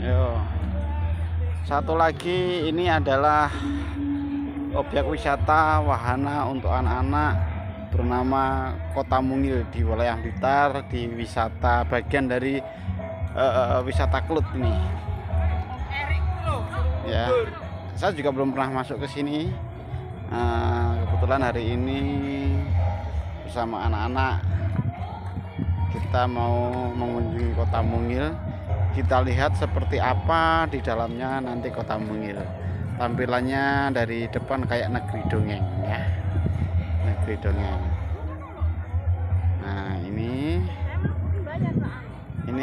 Yo. Satu lagi ini adalah objek wisata wahana untuk anak-anak bernama Kota Mungil di wilayah Blitar, di wisata bagian dari wisata Klut ini. Ya, saya juga belum pernah masuk ke sini. Kebetulan hari ini bersama anak-anak kita mau mengunjungi Kota Mungil. Kita lihat seperti apa di dalamnya nanti Kota Mungil. Tampilannya dari depan kayak negeri dongeng ya, negeri dongeng. Nah ini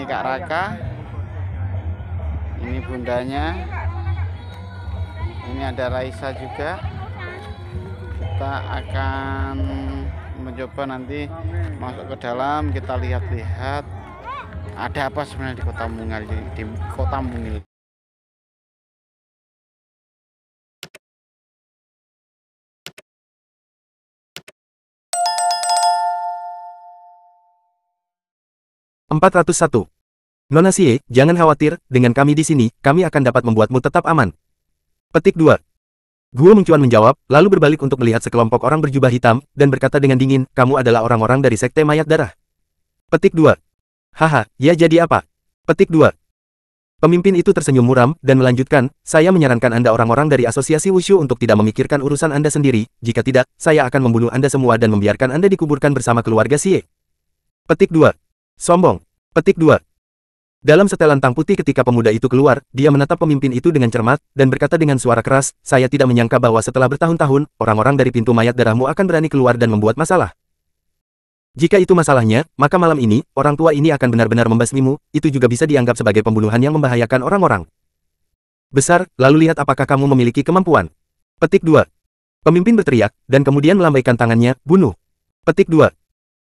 Kak Raka, ini bundanya, ini ada Raisa juga. Kita akan mencoba nanti masuk ke dalam, kita lihat-lihat ada apa sebenarnya di Kota Mungil, di Kota Mungil. (401) Nona Sie, jangan khawatir, dengan kami di sini, kami akan dapat membuatmu tetap aman. Petik 2. Guo Mengcuan menjawab, lalu berbalik untuk melihat sekelompok orang berjubah hitam, dan berkata dengan dingin, kamu adalah orang-orang dari Sekte Mayat Darah. Petik 2. Haha, ya jadi apa? Petik 2. Pemimpin itu tersenyum muram, dan melanjutkan, saya menyarankan Anda orang-orang dari Asosiasi Wushu untuk tidak memikirkan urusan Anda sendiri, jika tidak, saya akan membunuh Anda semua dan membiarkan Anda dikuburkan bersama keluarga Sie. Petik 2. Sombong. Petik 2. Dalam setelan tang putih ketika pemuda itu keluar, dia menatap pemimpin itu dengan cermat, dan berkata dengan suara keras, saya tidak menyangka bahwa setelah bertahun-tahun, orang-orang dari pintu mayat darahmu akan berani keluar dan membuat masalah. Jika itu masalahnya, maka malam ini, orang tua ini akan benar-benar membasmimu, itu juga bisa dianggap sebagai pembunuhan yang membahayakan orang-orang. Besar, lalu lihat apakah kamu memiliki kemampuan. Petik 2. Pemimpin berteriak, dan kemudian melambaikan tangannya, bunuh. Petik 2.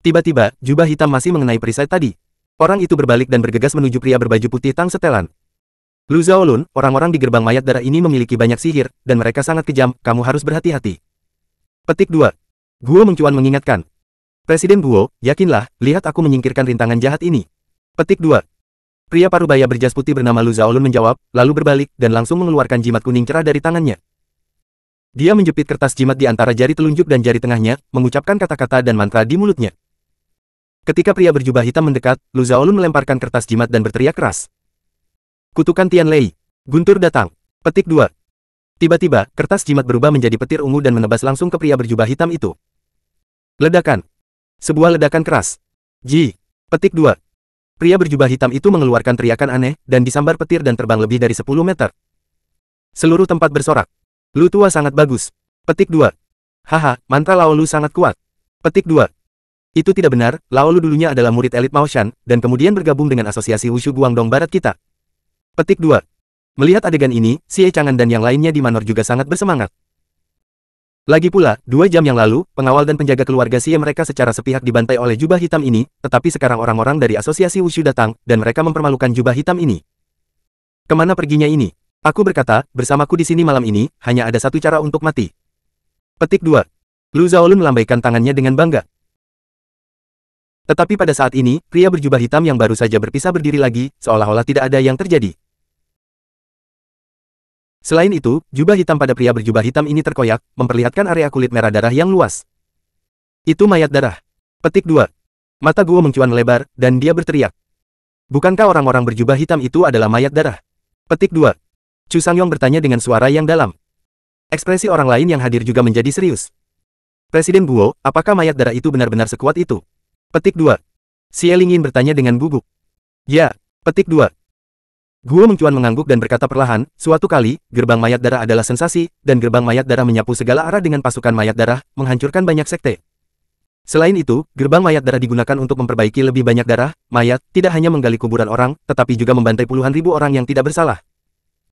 Tiba-tiba, jubah hitam masih mengenai perisai tadi. Orang itu berbalik dan bergegas menuju pria berbaju putih tang setelan. Lu Zhaolun, orang-orang di gerbang mayat darah ini memiliki banyak sihir, dan mereka sangat kejam, kamu harus berhati-hati. Petik 2. Guo Mengcuan mengingatkan. Presiden Guo, yakinlah, lihat aku menyingkirkan rintangan jahat ini. Petik 2. Pria parubaya berjas putih bernama Lu Zhaolun menjawab, lalu berbalik, dan langsung mengeluarkan jimat kuning cerah dari tangannya. Dia menjepit kertas jimat di antara jari telunjuk dan jari tengahnya, mengucapkan kata-kata dan mantra di mulutnya. Ketika pria berjubah hitam mendekat, Lu Zhaolun melemparkan kertas jimat dan berteriak keras. Kutukan Tian Lei. Guntur datang. Petik 2. Tiba-tiba, kertas jimat berubah menjadi petir ungu dan menebas langsung ke pria berjubah hitam itu. Ledakan. Sebuah ledakan keras. Ji. Petik 2. Pria berjubah hitam itu mengeluarkan teriakan aneh, dan disambar petir dan terbang lebih dari 10 meter. Seluruh tempat bersorak. Lu tua sangat bagus. Petik 2. Haha, mantra Lao Lu sangat kuat. Petik 2. Itu tidak benar, Lao Lu dulunya adalah murid elit Mao Shan, dan kemudian bergabung dengan Asosiasi Wushu Guangdong Barat kita. Petik 2. Melihat adegan ini, Xie Chang'an dan yang lainnya di Manor juga sangat bersemangat. Lagi pula, 2 jam yang lalu, pengawal dan penjaga keluarga Xie mereka secara sepihak dibantai oleh jubah hitam ini, tetapi sekarang orang-orang dari Asosiasi Wushu datang, dan mereka mempermalukan jubah hitam ini. Kemana perginya ini? Aku berkata, bersamaku di sini malam ini, hanya ada satu cara untuk mati. Petik 2. Lu Zhaolun melambaikan tangannya dengan bangga. Tetapi pada saat ini, pria berjubah hitam yang baru saja berpisah berdiri lagi, seolah-olah tidak ada yang terjadi. Selain itu, jubah hitam pada pria berjubah hitam ini terkoyak, memperlihatkan area kulit merah darah yang luas. Itu mayat darah. Petik 2. Mata Guo Mengcuan melebar, dan dia berteriak. Bukankah orang-orang berjubah hitam itu adalah mayat darah? Petik 2. Chu Sangyong bertanya dengan suara yang dalam. Ekspresi orang lain yang hadir juga menjadi serius. Presiden Guo, apakah mayat darah itu benar-benar sekuat itu? Petik 2. Xie Lingyin bertanya dengan gugup. Ya. Petik 2. Guo Mengcuan mengangguk dan berkata perlahan, suatu kali, gerbang mayat darah adalah sensasi, dan gerbang mayat darah menyapu segala arah dengan pasukan mayat darah, menghancurkan banyak sekte. Selain itu, gerbang mayat darah digunakan untuk memperbaiki lebih banyak darah, mayat, tidak hanya menggali kuburan orang, tetapi juga membantai puluhan ribu orang yang tidak bersalah.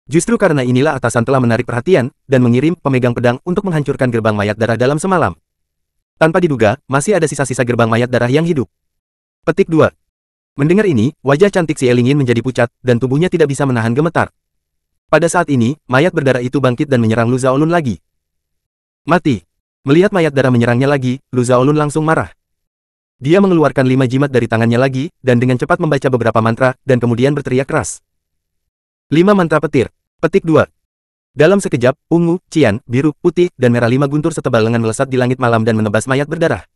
Justru karena inilah atasan telah menarik perhatian, dan mengirim pemegang pedang untuk menghancurkan gerbang mayat darah dalam semalam. Tanpa diduga, masih ada sisa-sisa gerbang mayat darah yang hidup. Petik 2. Mendengar ini, wajah cantik Xie Lingyin menjadi pucat, dan tubuhnya tidak bisa menahan gemetar. Pada saat ini, mayat berdarah itu bangkit dan menyerang Lu Zhaolun lagi. Mati. Melihat mayat darah menyerangnya lagi, Lu Zhaolun langsung marah. Dia mengeluarkan 5 jimat dari tangannya lagi, dan dengan cepat membaca beberapa mantra, dan kemudian berteriak keras. 5 mantra petir. Petik 2. Dalam sekejap, ungu, cian, biru, putih, dan merah 5 guntur setebal lengan melesat di langit malam dan menebas mayat berdarah.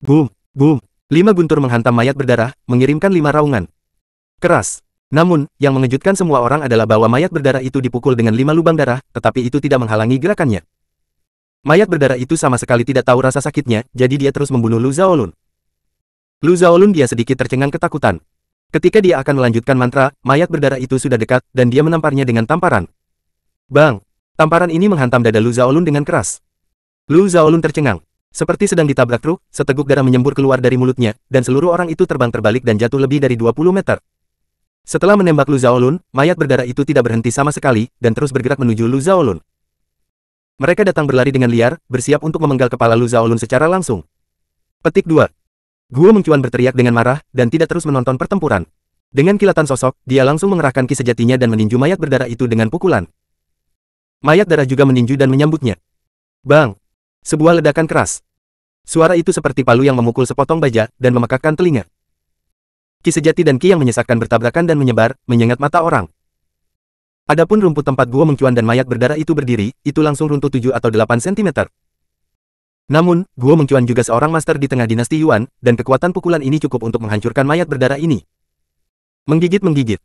Boom, boom. 5 guntur menghantam mayat berdarah, mengirimkan 5 raungan. Keras. Namun, yang mengejutkan semua orang adalah bahwa mayat berdarah itu dipukul dengan 5 lubang darah, tetapi itu tidak menghalangi gerakannya. Mayat berdarah itu sama sekali tidak tahu rasa sakitnya, jadi dia terus membunuh Lu Shaolun. Lu Shaolun dia sedikit tercengang ketakutan. Ketika dia akan melanjutkan mantra, mayat berdarah itu sudah dekat, dan dia menamparnya dengan tamparan. Bang! Tamparan ini menghantam dada Lu Shaolun dengan keras. Lu Shaolun tercengang. Seperti sedang ditabrak truk, seteguk darah menyembur keluar dari mulutnya, dan seluruh orang itu terbang terbalik dan jatuh lebih dari 20 meter. Setelah menembak Lu Shaolun, mayat berdarah itu tidak berhenti sama sekali, dan terus bergerak menuju Lu Shaolun. Mereka datang berlari dengan liar, bersiap untuk memenggal kepala Lu Shaolun secara langsung. Petik 2. Guo Mengcuan berteriak dengan marah, dan tidak terus menonton pertempuran. Dengan kilatan sosok, dia langsung mengerahkan ki sejatinya dan meninju mayat berdarah itu dengan pukulan. Mayat darah juga meninju dan menyambutnya. Bang! Sebuah ledakan keras. Suara itu seperti palu yang memukul sepotong baja, dan memekakkan telinga. Ki sejati dan ki yang menyesakkan bertabrakan dan menyebar, menyengat mata orang. Adapun rumput tempat Guo Mengcuan dan mayat berdarah itu berdiri, itu langsung runtuh 7 atau 8 cm. Namun, Guo Mengcuan juga seorang master di tengah dinasti Yuan, dan kekuatan pukulan ini cukup untuk menghancurkan mayat berdarah ini. Menggigit-menggigit.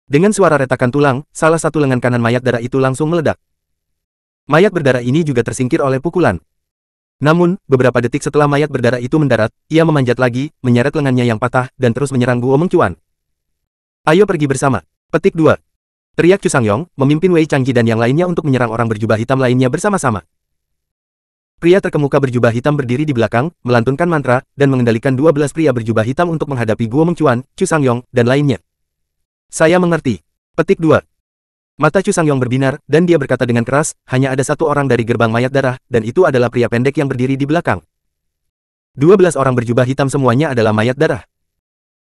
Dengan suara retakan tulang, salah satu lengan kanan mayat darah itu langsung meledak. Mayat berdarah ini juga tersingkir oleh pukulan. Namun, beberapa detik setelah mayat berdarah itu mendarat, ia memanjat lagi, menyeret lengannya yang patah, dan terus menyerang Guo Mengcuan. Ayo pergi bersama. Petik 2. Teriak Chu Sangyong, memimpin Wei Changji dan yang lainnya untuk menyerang orang berjubah hitam lainnya bersama-sama. Pria terkemuka berjubah hitam berdiri di belakang, melantunkan mantra, dan mengendalikan 12 pria berjubah hitam untuk menghadapi Guo Mengcuan, Chu Sangyong, dan lainnya. Saya mengerti. Petik 2. Mata Chu Sangyong berbinar, dan dia berkata dengan keras, hanya ada satu orang dari gerbang mayat darah, dan itu adalah pria pendek yang berdiri di belakang. 12 orang berjubah hitam semuanya adalah mayat darah.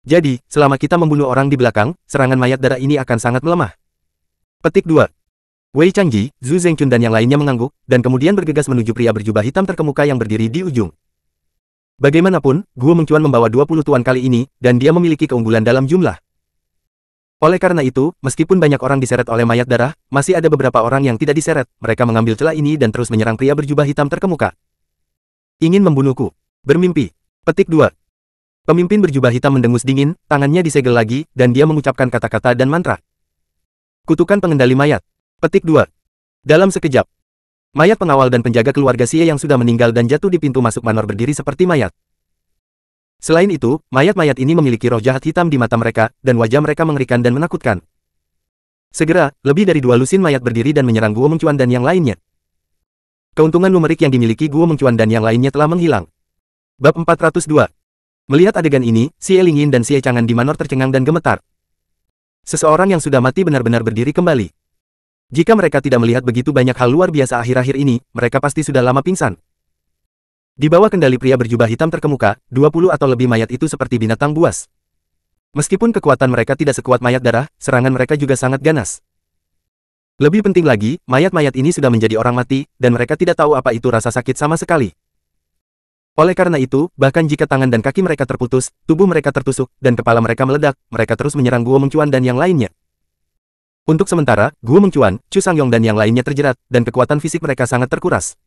Jadi, selama kita membunuh orang di belakang, serangan mayat darah ini akan sangat melemah. Petik 2. Wei Changji, Zhu Zhengchun dan yang lainnya mengangguk, dan kemudian bergegas menuju pria berjubah hitam terkemuka yang berdiri di ujung. Bagaimanapun, Guo Mengcuan membawa 20 tuan kali ini, dan dia memiliki keunggulan dalam jumlah. Oleh karena itu, meskipun banyak orang diseret oleh mayat darah, masih ada beberapa orang yang tidak diseret. Mereka mengambil celah ini dan terus menyerang pria berjubah hitam terkemuka. Ingin membunuhku. Bermimpi. Petik 2. Pemimpin berjubah hitam mendengus dingin, tangannya disegel lagi, dan dia mengucapkan kata-kata dan mantra. Kutukan pengendali mayat. Petik 2. Dalam sekejap, mayat pengawal dan penjaga keluarga Xie yang sudah meninggal dan jatuh di pintu masuk manor berdiri seperti mayat. Selain itu, mayat-mayat ini memiliki roh jahat hitam di mata mereka, dan wajah mereka mengerikan dan menakutkan. Segera, lebih dari 2 lusin mayat berdiri dan menyerang Guo Mengcuan dan yang lainnya. Keuntungan numerik yang dimiliki Guo Mengcuan dan yang lainnya telah menghilang. Bab 402. Melihat adegan ini, Xie Lingyin dan Xie Chang'an di manor tercengang dan gemetar. Seseorang yang sudah mati benar-benar berdiri kembali. Jika mereka tidak melihat begitu banyak hal luar biasa akhir-akhir ini, mereka pasti sudah lama pingsan. Di bawah kendali pria berjubah hitam terkemuka, 20 atau lebih mayat itu seperti binatang buas. Meskipun kekuatan mereka tidak sekuat mayat darah, serangan mereka juga sangat ganas. Lebih penting lagi, mayat-mayat ini sudah menjadi orang mati, dan mereka tidak tahu apa itu rasa sakit sama sekali. Oleh karena itu, bahkan jika tangan dan kaki mereka terputus, tubuh mereka tertusuk, dan kepala mereka meledak, mereka terus menyerang Guo Mengcuan dan yang lainnya. Untuk sementara, Guo Mengcuan, Chu Sangyong dan yang lainnya terjerat, dan kekuatan fisik mereka sangat terkuras.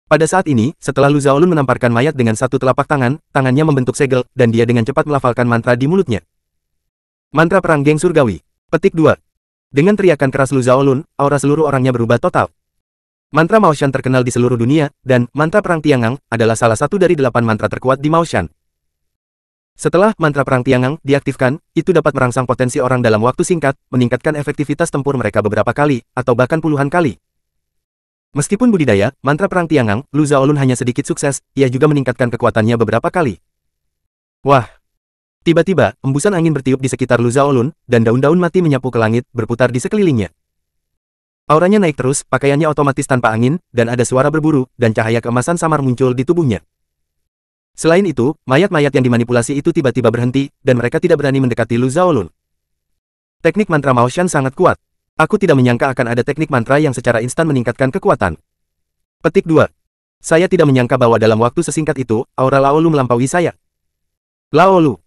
Pada saat ini, setelah Lu Shaolun menamparkan mayat dengan satu telapak tangan, tangannya membentuk segel, dan dia dengan cepat melafalkan mantra di mulutnya. Mantra perang geng surgawi. Petik 2. Dengan teriakan keras Lu Shaolun, aura seluruh orangnya berubah total. Mantra Maoshan terkenal di seluruh dunia, dan mantra perang Tiangang adalah salah satu dari 8 mantra terkuat di Maoshan. Setelah mantra perang Tiangang diaktifkan, itu dapat merangsang potensi orang dalam waktu singkat, meningkatkan efektivitas tempur mereka beberapa kali, atau bahkan puluhan kali. Meskipun budidaya, mantra perang Tiangang, Lu Shaolun hanya sedikit sukses, ia juga meningkatkan kekuatannya beberapa kali. Wah! Tiba-tiba, embusan angin bertiup di sekitar Lu Shaolun, dan daun-daun mati menyapu ke langit, berputar di sekelilingnya. Auranya naik terus, pakaiannya otomatis tanpa angin, dan ada suara berburu, dan cahaya keemasan samar muncul di tubuhnya. Selain itu, mayat-mayat yang dimanipulasi itu tiba-tiba berhenti, dan mereka tidak berani mendekati Lu Shaolun. Teknik mantra Maoshan sangat kuat. Aku tidak menyangka akan ada teknik mantra yang secara instan meningkatkan kekuatan. Petik 2. Saya tidak menyangka bahwa dalam waktu sesingkat itu, aura Laolu melampaui saya. Laolu.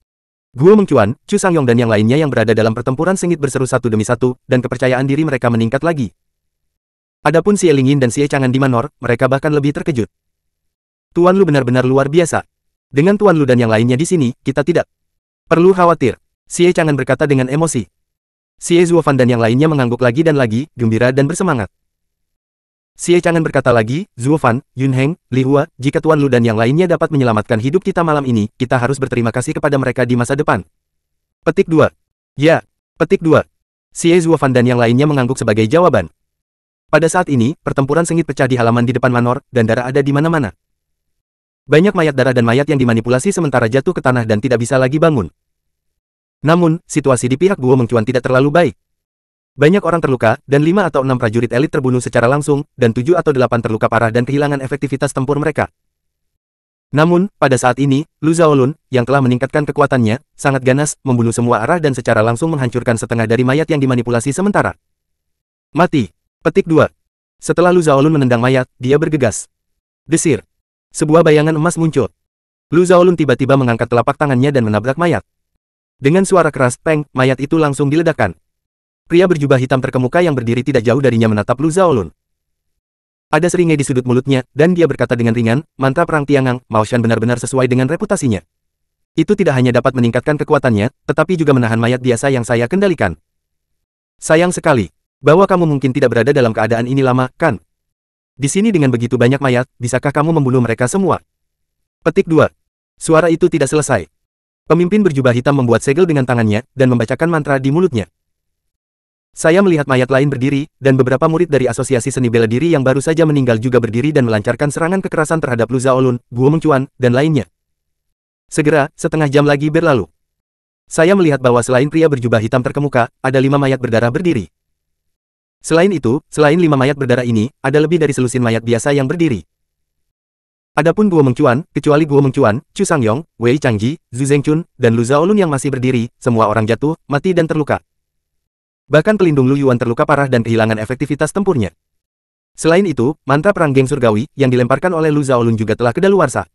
Guo Mengcuan, Chu Sangyong dan yang lainnya yang berada dalam pertempuran sengit berseru satu demi satu, dan kepercayaan diri mereka meningkat lagi. Adapun Xie Lingyin dan Xie Chang'an di Manor, mereka bahkan lebih terkejut. Tuan Lu benar-benar luar biasa. Dengan Tuan Lu dan yang lainnya di sini, kita tidak perlu khawatir. Xie Chang'an berkata dengan emosi. Xie Zuofan dan yang lainnya mengangguk lagi dan lagi, gembira dan bersemangat. Xie Chang'an berkata lagi, Zuofan, Yun Heng, Li Hua, jika Tuan Lu dan yang lainnya dapat menyelamatkan hidup kita malam ini, kita harus berterima kasih kepada mereka di masa depan. Petik 2. Ya. Petik 2. Xie Zuofan dan yang lainnya mengangguk sebagai jawaban. Pada saat ini, pertempuran sengit pecah di halaman di depan Manor, dan darah ada di mana-mana. Banyak mayat darah dan mayat yang dimanipulasi sementara jatuh ke tanah dan tidak bisa lagi bangun. Namun, situasi di pihak Guo Mengcuan tidak terlalu baik. Banyak orang terluka, dan 5 atau 6 prajurit elit terbunuh secara langsung, dan 7 atau 8 terluka parah dan kehilangan efektivitas tempur mereka. Namun, pada saat ini, Lu Zhaolun, yang telah meningkatkan kekuatannya, sangat ganas, membunuh semua arah dan secara langsung menghancurkan setengah dari mayat yang dimanipulasi sementara. Mati. Petik 2. Setelah Lu Zhaolun menendang mayat, dia bergegas. Desir. Sebuah bayangan emas muncul. Lu Zhaolun tiba-tiba mengangkat telapak tangannya dan menabrak mayat. Dengan suara keras, peng, mayat itu langsung diledakkan. Pria berjubah hitam terkemuka yang berdiri tidak jauh darinya menatap Lu Zhaolun. Ada seringai di sudut mulutnya, dan dia berkata dengan ringan, mantra perang Tiangang, Mao Shan benar-benar sesuai dengan reputasinya. Itu tidak hanya dapat meningkatkan kekuatannya, tetapi juga menahan mayat biasa yang saya kendalikan. Sayang sekali, bahwa kamu mungkin tidak berada dalam keadaan ini lama, kan? Di sini dengan begitu banyak mayat, bisakah kamu membunuh mereka semua? Petik 2. Suara itu tidak selesai. Pemimpin berjubah hitam membuat segel dengan tangannya, dan membacakan mantra di mulutnya. Saya melihat mayat lain berdiri, dan beberapa murid dari asosiasi seni bela diri yang baru saja meninggal juga berdiri dan melancarkan serangan kekerasan terhadap Lu Zhaolun, Guo Mengcuan, dan lainnya. Segera, setengah jam lagi berlalu. Saya melihat bahwa selain pria berjubah hitam terkemuka, ada 5 mayat berdarah berdiri. Selain itu, selain 5 mayat berdarah ini, ada lebih dari selusin mayat biasa yang berdiri. Adapun Guo Mengcuan, kecuali Guo Mengcuan, Chu Sangyong, Wei Changji, Zhu Zhengchun, dan Lu Zhaolun yang masih berdiri, semua orang jatuh, mati dan terluka. Bahkan pelindung Lu Yuan terluka parah dan kehilangan efektivitas tempurnya. Selain itu, mantra perang geng surgawi yang dilemparkan oleh Lu Zhaolun juga telah kedaluarsa.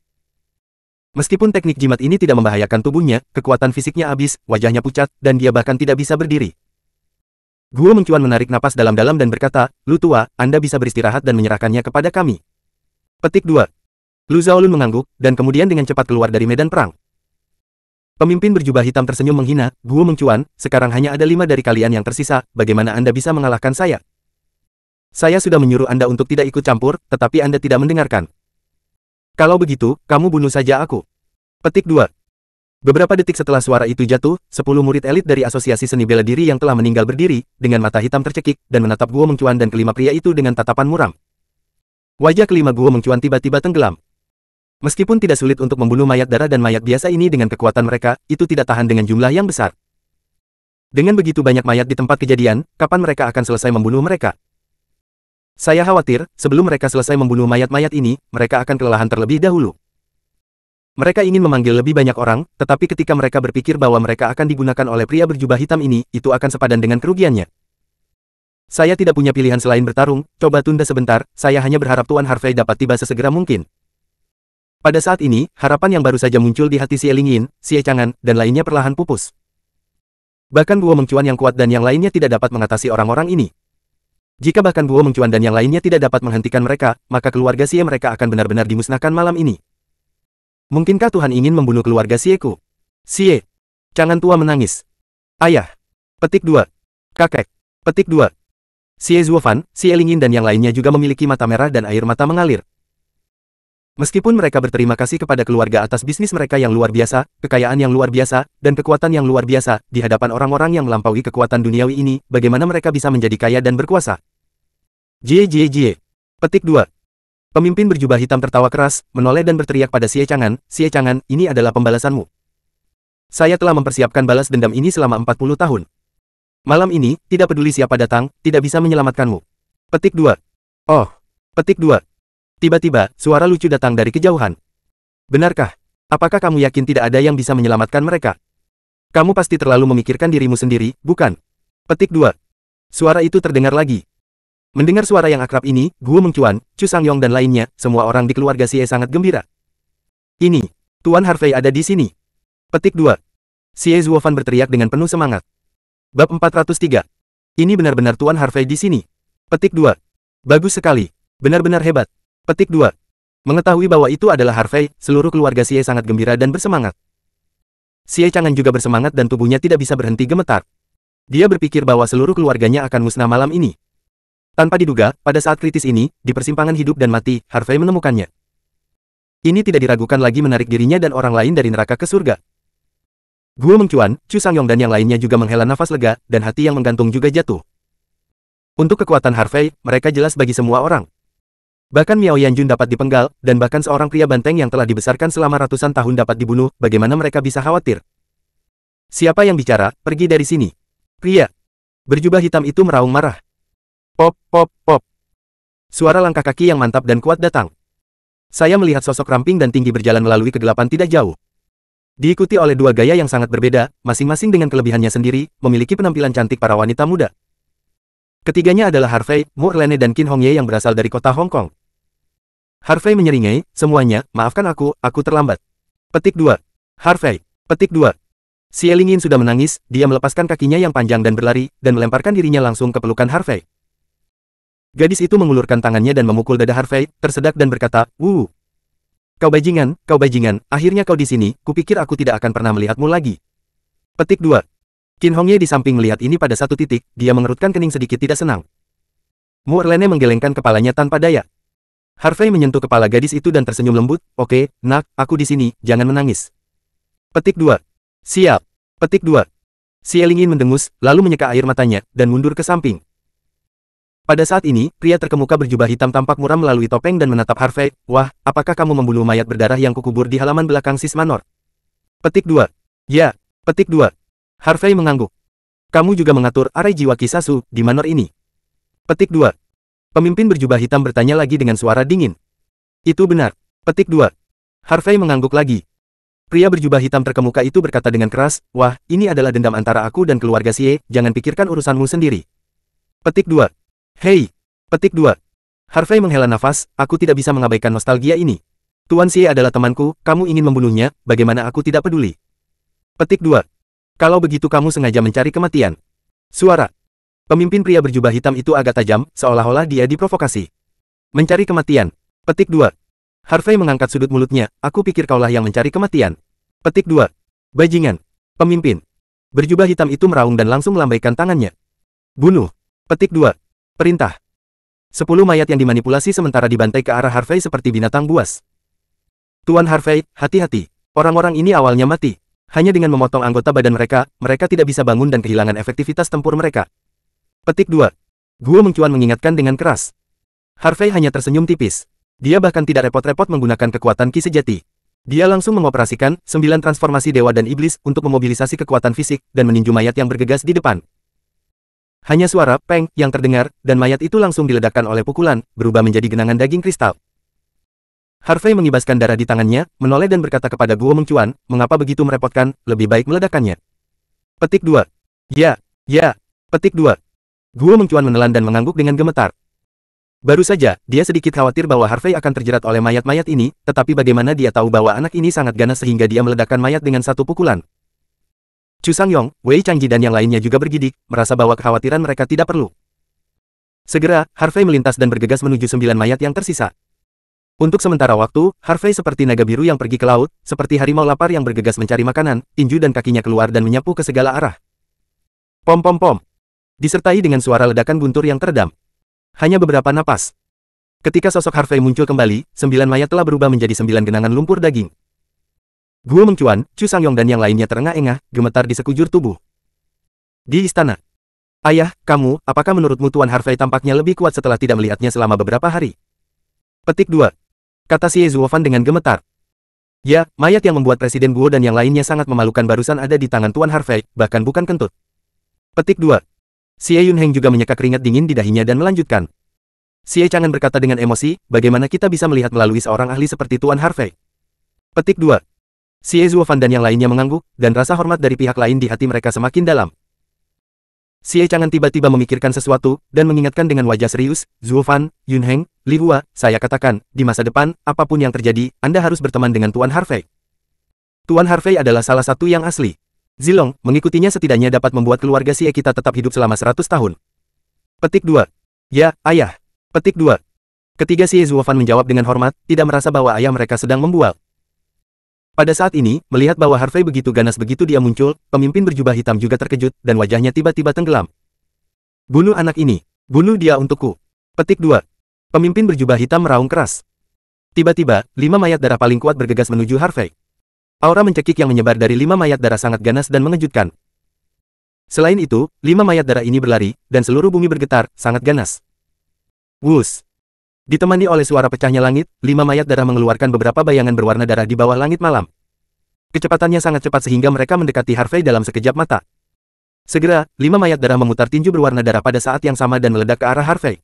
Meskipun teknik jimat ini tidak membahayakan tubuhnya, kekuatan fisiknya habis, wajahnya pucat, dan dia bahkan tidak bisa berdiri. Guo Mengcuan menarik napas dalam-dalam dan berkata, Lu tua, Anda bisa beristirahat dan menyerahkannya kepada kami. Petik 2. Lu Zhaolun mengangguk, dan kemudian dengan cepat keluar dari medan perang. Pemimpin berjubah hitam tersenyum menghina, Guo Mengcuan, sekarang hanya ada 5 dari kalian yang tersisa, bagaimana Anda bisa mengalahkan saya? Saya sudah menyuruh Anda untuk tidak ikut campur, tetapi Anda tidak mendengarkan. Kalau begitu, kamu bunuh saja aku. Petik 2. Beberapa detik setelah suara itu jatuh, 10 murid elit dari asosiasi seni bela diri yang telah meninggal berdiri, dengan mata hitam tercekik, dan menatap Guo Mengcuan dan kelima pria itu dengan tatapan muram. Wajah kelima Guo Mengcuan tiba-tiba tenggelam. Meskipun tidak sulit untuk membunuh mayat darah dan mayat biasa ini dengan kekuatan mereka, itu tidak tahan dengan jumlah yang besar. Dengan begitu banyak mayat di tempat kejadian, kapan mereka akan selesai membunuh mereka? Saya khawatir, sebelum mereka selesai membunuh mayat-mayat ini, mereka akan kelelahan terlebih dahulu. Mereka ingin memanggil lebih banyak orang, tetapi ketika mereka berpikir bahwa mereka akan digunakan oleh pria berjubah hitam ini, itu akan sepadan dengan kerugiannya. Saya tidak punya pilihan selain bertarung, coba tunda sebentar, saya hanya berharap Tuan Harvey dapat tiba sesegera mungkin. Pada saat ini, harapan yang baru saja muncul di hati Xie Lingyin, Xie Chang'an, dan lainnya perlahan pupus. Bahkan Guo Mengcuan yang kuat dan yang lainnya tidak dapat mengatasi orang-orang ini. Jika bahkan Guo Mengcuan dan yang lainnya tidak dapat menghentikan mereka, maka keluarga Xie mereka akan benar-benar dimusnahkan malam ini. Mungkinkah Tuhan ingin membunuh keluarga Xie-ku? Xie. Chang'an tua menangis. Ayah. Petik 2. Kakek. Petik 2. Xie Zuofan, Xie Lingyin dan yang lainnya juga memiliki mata merah dan air mata mengalir. Meskipun mereka berterima kasih kepada keluarga atas bisnis mereka yang luar biasa, kekayaan yang luar biasa, dan kekuatan yang luar biasa, di hadapan orang-orang yang melampaui kekuatan duniawi ini, bagaimana mereka bisa menjadi kaya dan berkuasa? Jie. Petik 2. Pemimpin berjubah hitam tertawa keras, menoleh dan berteriak pada Xie Chang'an, ini adalah pembalasanmu. Saya telah mempersiapkan balas dendam ini selama 40 tahun. Malam ini, tidak peduli siapa datang, tidak bisa menyelamatkanmu. Petik 2. Oh. Petik 2. Tiba-tiba, suara lucu datang dari kejauhan. Benarkah? Apakah kamu yakin tidak ada yang bisa menyelamatkan mereka? Kamu pasti terlalu memikirkan dirimu sendiri, bukan? Petik 2. Suara itu terdengar lagi. Mendengar suara yang akrab ini, Guo Mengcuan, Chu Sangyong dan lainnya, semua orang di keluarga Xie sangat gembira. Ini, Tuan Harvey ada di sini. Petik 2. Xie Zuofan berteriak dengan penuh semangat. Bab 403. Ini benar-benar Tuan Harvey di sini. Petik 2. Bagus sekali. Benar-benar hebat. Petik 2. Mengetahui bahwa itu adalah Harvey, seluruh keluarga Xie sangat gembira dan bersemangat. Xie Chang'an juga bersemangat dan tubuhnya tidak bisa berhenti gemetar. Dia berpikir bahwa seluruh keluarganya akan musnah malam ini. Tanpa diduga, pada saat kritis ini, di persimpangan hidup dan mati, Harvey menemukannya. Ini tidak diragukan lagi menarik dirinya dan orang lain dari neraka ke surga. Guo Mengcuan, Chu Sangyong dan yang lainnya juga menghela nafas lega, dan hati yang menggantung juga jatuh. Untuk kekuatan Harvey, mereka jelas bagi semua orang. Bahkan Miao Yanjun dapat dipenggal, dan bahkan seorang pria banteng yang telah dibesarkan selama ratusan tahun dapat dibunuh, bagaimana mereka bisa khawatir? Siapa yang bicara, pergi dari sini. Pria berjubah hitam itu meraung marah. Pop, pop, pop. Suara langkah kaki yang mantap dan kuat datang. Saya melihat sosok ramping dan tinggi berjalan melalui kegelapan tidak jauh. Diikuti oleh dua gaya yang sangat berbeda, masing-masing dengan kelebihannya sendiri, memiliki penampilan cantik para wanita muda. Ketiganya adalah Harvey, Mu Erlene dan Qin Hongye yang berasal dari kota Hong Kong. Harvey menyeringai, semuanya, maafkan aku terlambat. Petik 2. Harvey. Petik 2. Xie Lingyin sudah menangis, dia melepaskan kakinya yang panjang dan berlari, dan melemparkan dirinya langsung ke pelukan Harvey. Gadis itu mengulurkan tangannya dan memukul dada Harvey, tersedak dan berkata, "Wuh. Kau bajingan, akhirnya kau di sini, kupikir aku tidak akan pernah melihatmu lagi." Petik 2. Qin Hongye di samping melihat ini pada satu titik, dia mengerutkan kening sedikit tidak senang. Mu Erlene menggelengkan kepalanya tanpa daya. Harvey menyentuh kepala gadis itu dan tersenyum lembut, "Oke, nak, aku di sini, jangan menangis." Petik 2. Siap. Petik 2. Xie Lingyin mendengus, lalu menyeka air matanya, dan mundur ke samping. Pada saat ini, pria terkemuka berjubah hitam tampak muram melalui topeng dan menatap Harvey. "Wah, apakah kamu membunuh mayat berdarah yang kukubur di halaman belakang Sis Manor?" Petik 2. Ya. Petik 2. Harvey mengangguk. "Kamu juga mengatur arai jiwa Kisasu di Manor ini?" Petik 2. Pemimpin berjubah hitam bertanya lagi dengan suara dingin. "Itu benar." Petik 2. Harvey mengangguk lagi. Pria berjubah hitam terkemuka itu berkata dengan keras, "Wah, ini adalah dendam antara aku dan keluarga Xie, jangan pikirkan urusanmu sendiri." Petik 2. Hei! Petik 2. Harvey menghela nafas, "Aku tidak bisa mengabaikan nostalgia ini. Tuan Xie adalah temanku, kamu ingin membunuhnya, bagaimana aku tidak peduli." Petik 2. "Kalau begitu kamu sengaja mencari kematian." Suara pemimpin pria berjubah hitam itu agak tajam, seolah-olah dia diprovokasi. "Mencari kematian." Petik 2. Harvey mengangkat sudut mulutnya, "Aku pikir kaulah yang mencari kematian." Petik 2. Bajingan. Pemimpin berjubah hitam itu meraung dan langsung melambaikan tangannya. "Bunuh." Petik 2. Perintah. 10 mayat yang dimanipulasi sementara dibantai ke arah Harvey seperti binatang buas. "Tuan Harvey, hati-hati. Orang-orang ini awalnya mati. Hanya dengan memotong anggota badan mereka, mereka tidak bisa bangun dan kehilangan efektivitas tempur mereka." Petik 2. Guo Mengcuan mengingatkan dengan keras. Harvey hanya tersenyum tipis. Dia bahkan tidak repot-repot menggunakan kekuatan ki sejati. Dia langsung mengoperasikan 9 transformasi dewa dan iblis untuk memobilisasi kekuatan fisik dan meninju mayat yang bergegas di depan. Hanya suara "peng" yang terdengar, dan mayat itu langsung diledakkan oleh pukulan, berubah menjadi genangan daging kristal. Harvey mengibaskan darah di tangannya, menoleh dan berkata kepada Guo Mengcuan, "Mengapa begitu merepotkan, lebih baik meledakkannya." Petik 2. Ya. Petik 2. Guo Mengcuan menelan dan mengangguk dengan gemetar. Baru saja, dia sedikit khawatir bahwa Harvey akan terjerat oleh mayat-mayat ini, tetapi bagaimana dia tahu bahwa anak ini sangat ganas sehingga dia meledakkan mayat dengan satu pukulan. Chu Sangyong, Wei Changji dan yang lainnya juga bergidik, merasa bahwa kekhawatiran mereka tidak perlu. Segera, Harvey melintas dan bergegas menuju 9 mayat yang tersisa. Untuk sementara waktu, Harvey seperti naga biru yang pergi ke laut, seperti harimau lapar yang bergegas mencari makanan, tinju dan kakinya keluar dan menyapu ke segala arah. Pom pom pom. Disertai dengan suara ledakan guntur yang teredam. Hanya beberapa napas. Ketika sosok Harvey muncul kembali, 9 mayat telah berubah menjadi 9 genangan lumpur daging. Guo Mengcuan, Chu Sangyong dan yang lainnya terengah-engah, gemetar di sekujur tubuh. Di istana. "Ayah, kamu, apakah menurutmu Tuan Harvey tampaknya lebih kuat setelah tidak melihatnya selama beberapa hari?" Petik 2. Kata Xie Zuofan dengan gemetar. "Ya, mayat yang membuat Presiden Guo dan yang lainnya sangat memalukan barusan ada di tangan Tuan Harvey, bahkan bukan kentut." Petik 2. Xie Yunheng juga menyeka keringat dingin di dahinya dan melanjutkan. Xie Chang'an berkata dengan emosi, "Bagaimana kita bisa melihat melalui seorang ahli seperti Tuan Harvey?" Petik 2. Xie Zuofan dan yang lainnya mengangguk, dan rasa hormat dari pihak lain di hati mereka semakin dalam. Xie Chang'an tiba-tiba memikirkan sesuatu, dan mengingatkan dengan wajah serius, "Zuofan, Yunheng, Li Hua, saya katakan, di masa depan, apapun yang terjadi, Anda harus berteman dengan Tuan Harvey. Tuan Harvey adalah salah satu yang asli. Zilong, mengikutinya setidaknya dapat membuat keluarga Xie kita tetap hidup selama 100 tahun. Petik 2. Ya, ayah. Petik 2. Ketiga Xie Zuofan menjawab dengan hormat, tidak merasa bahwa ayah mereka sedang membual. Pada saat ini, melihat bahwa Harvey begitu ganas begitu dia muncul, pemimpin berjubah hitam juga terkejut, dan wajahnya tiba-tiba tenggelam. Bunuh anak ini. Bunuh dia untukku. Petik 2. Pemimpin berjubah hitam meraung keras. Tiba-tiba, 5 mayat darah paling kuat bergegas menuju Harvey. Aura mencekik yang menyebar dari 5 mayat darah sangat ganas dan mengejutkan. Selain itu, 5 mayat darah ini berlari, dan seluruh bumi bergetar, sangat ganas. Wus. Ditemani oleh suara pecahnya langit, 5 mayat darah mengeluarkan beberapa bayangan berwarna darah di bawah langit malam. Kecepatannya sangat cepat sehingga mereka mendekati Harvey dalam sekejap mata. Segera, 5 mayat darah memutar tinju berwarna darah pada saat yang sama dan meledak ke arah Harvey.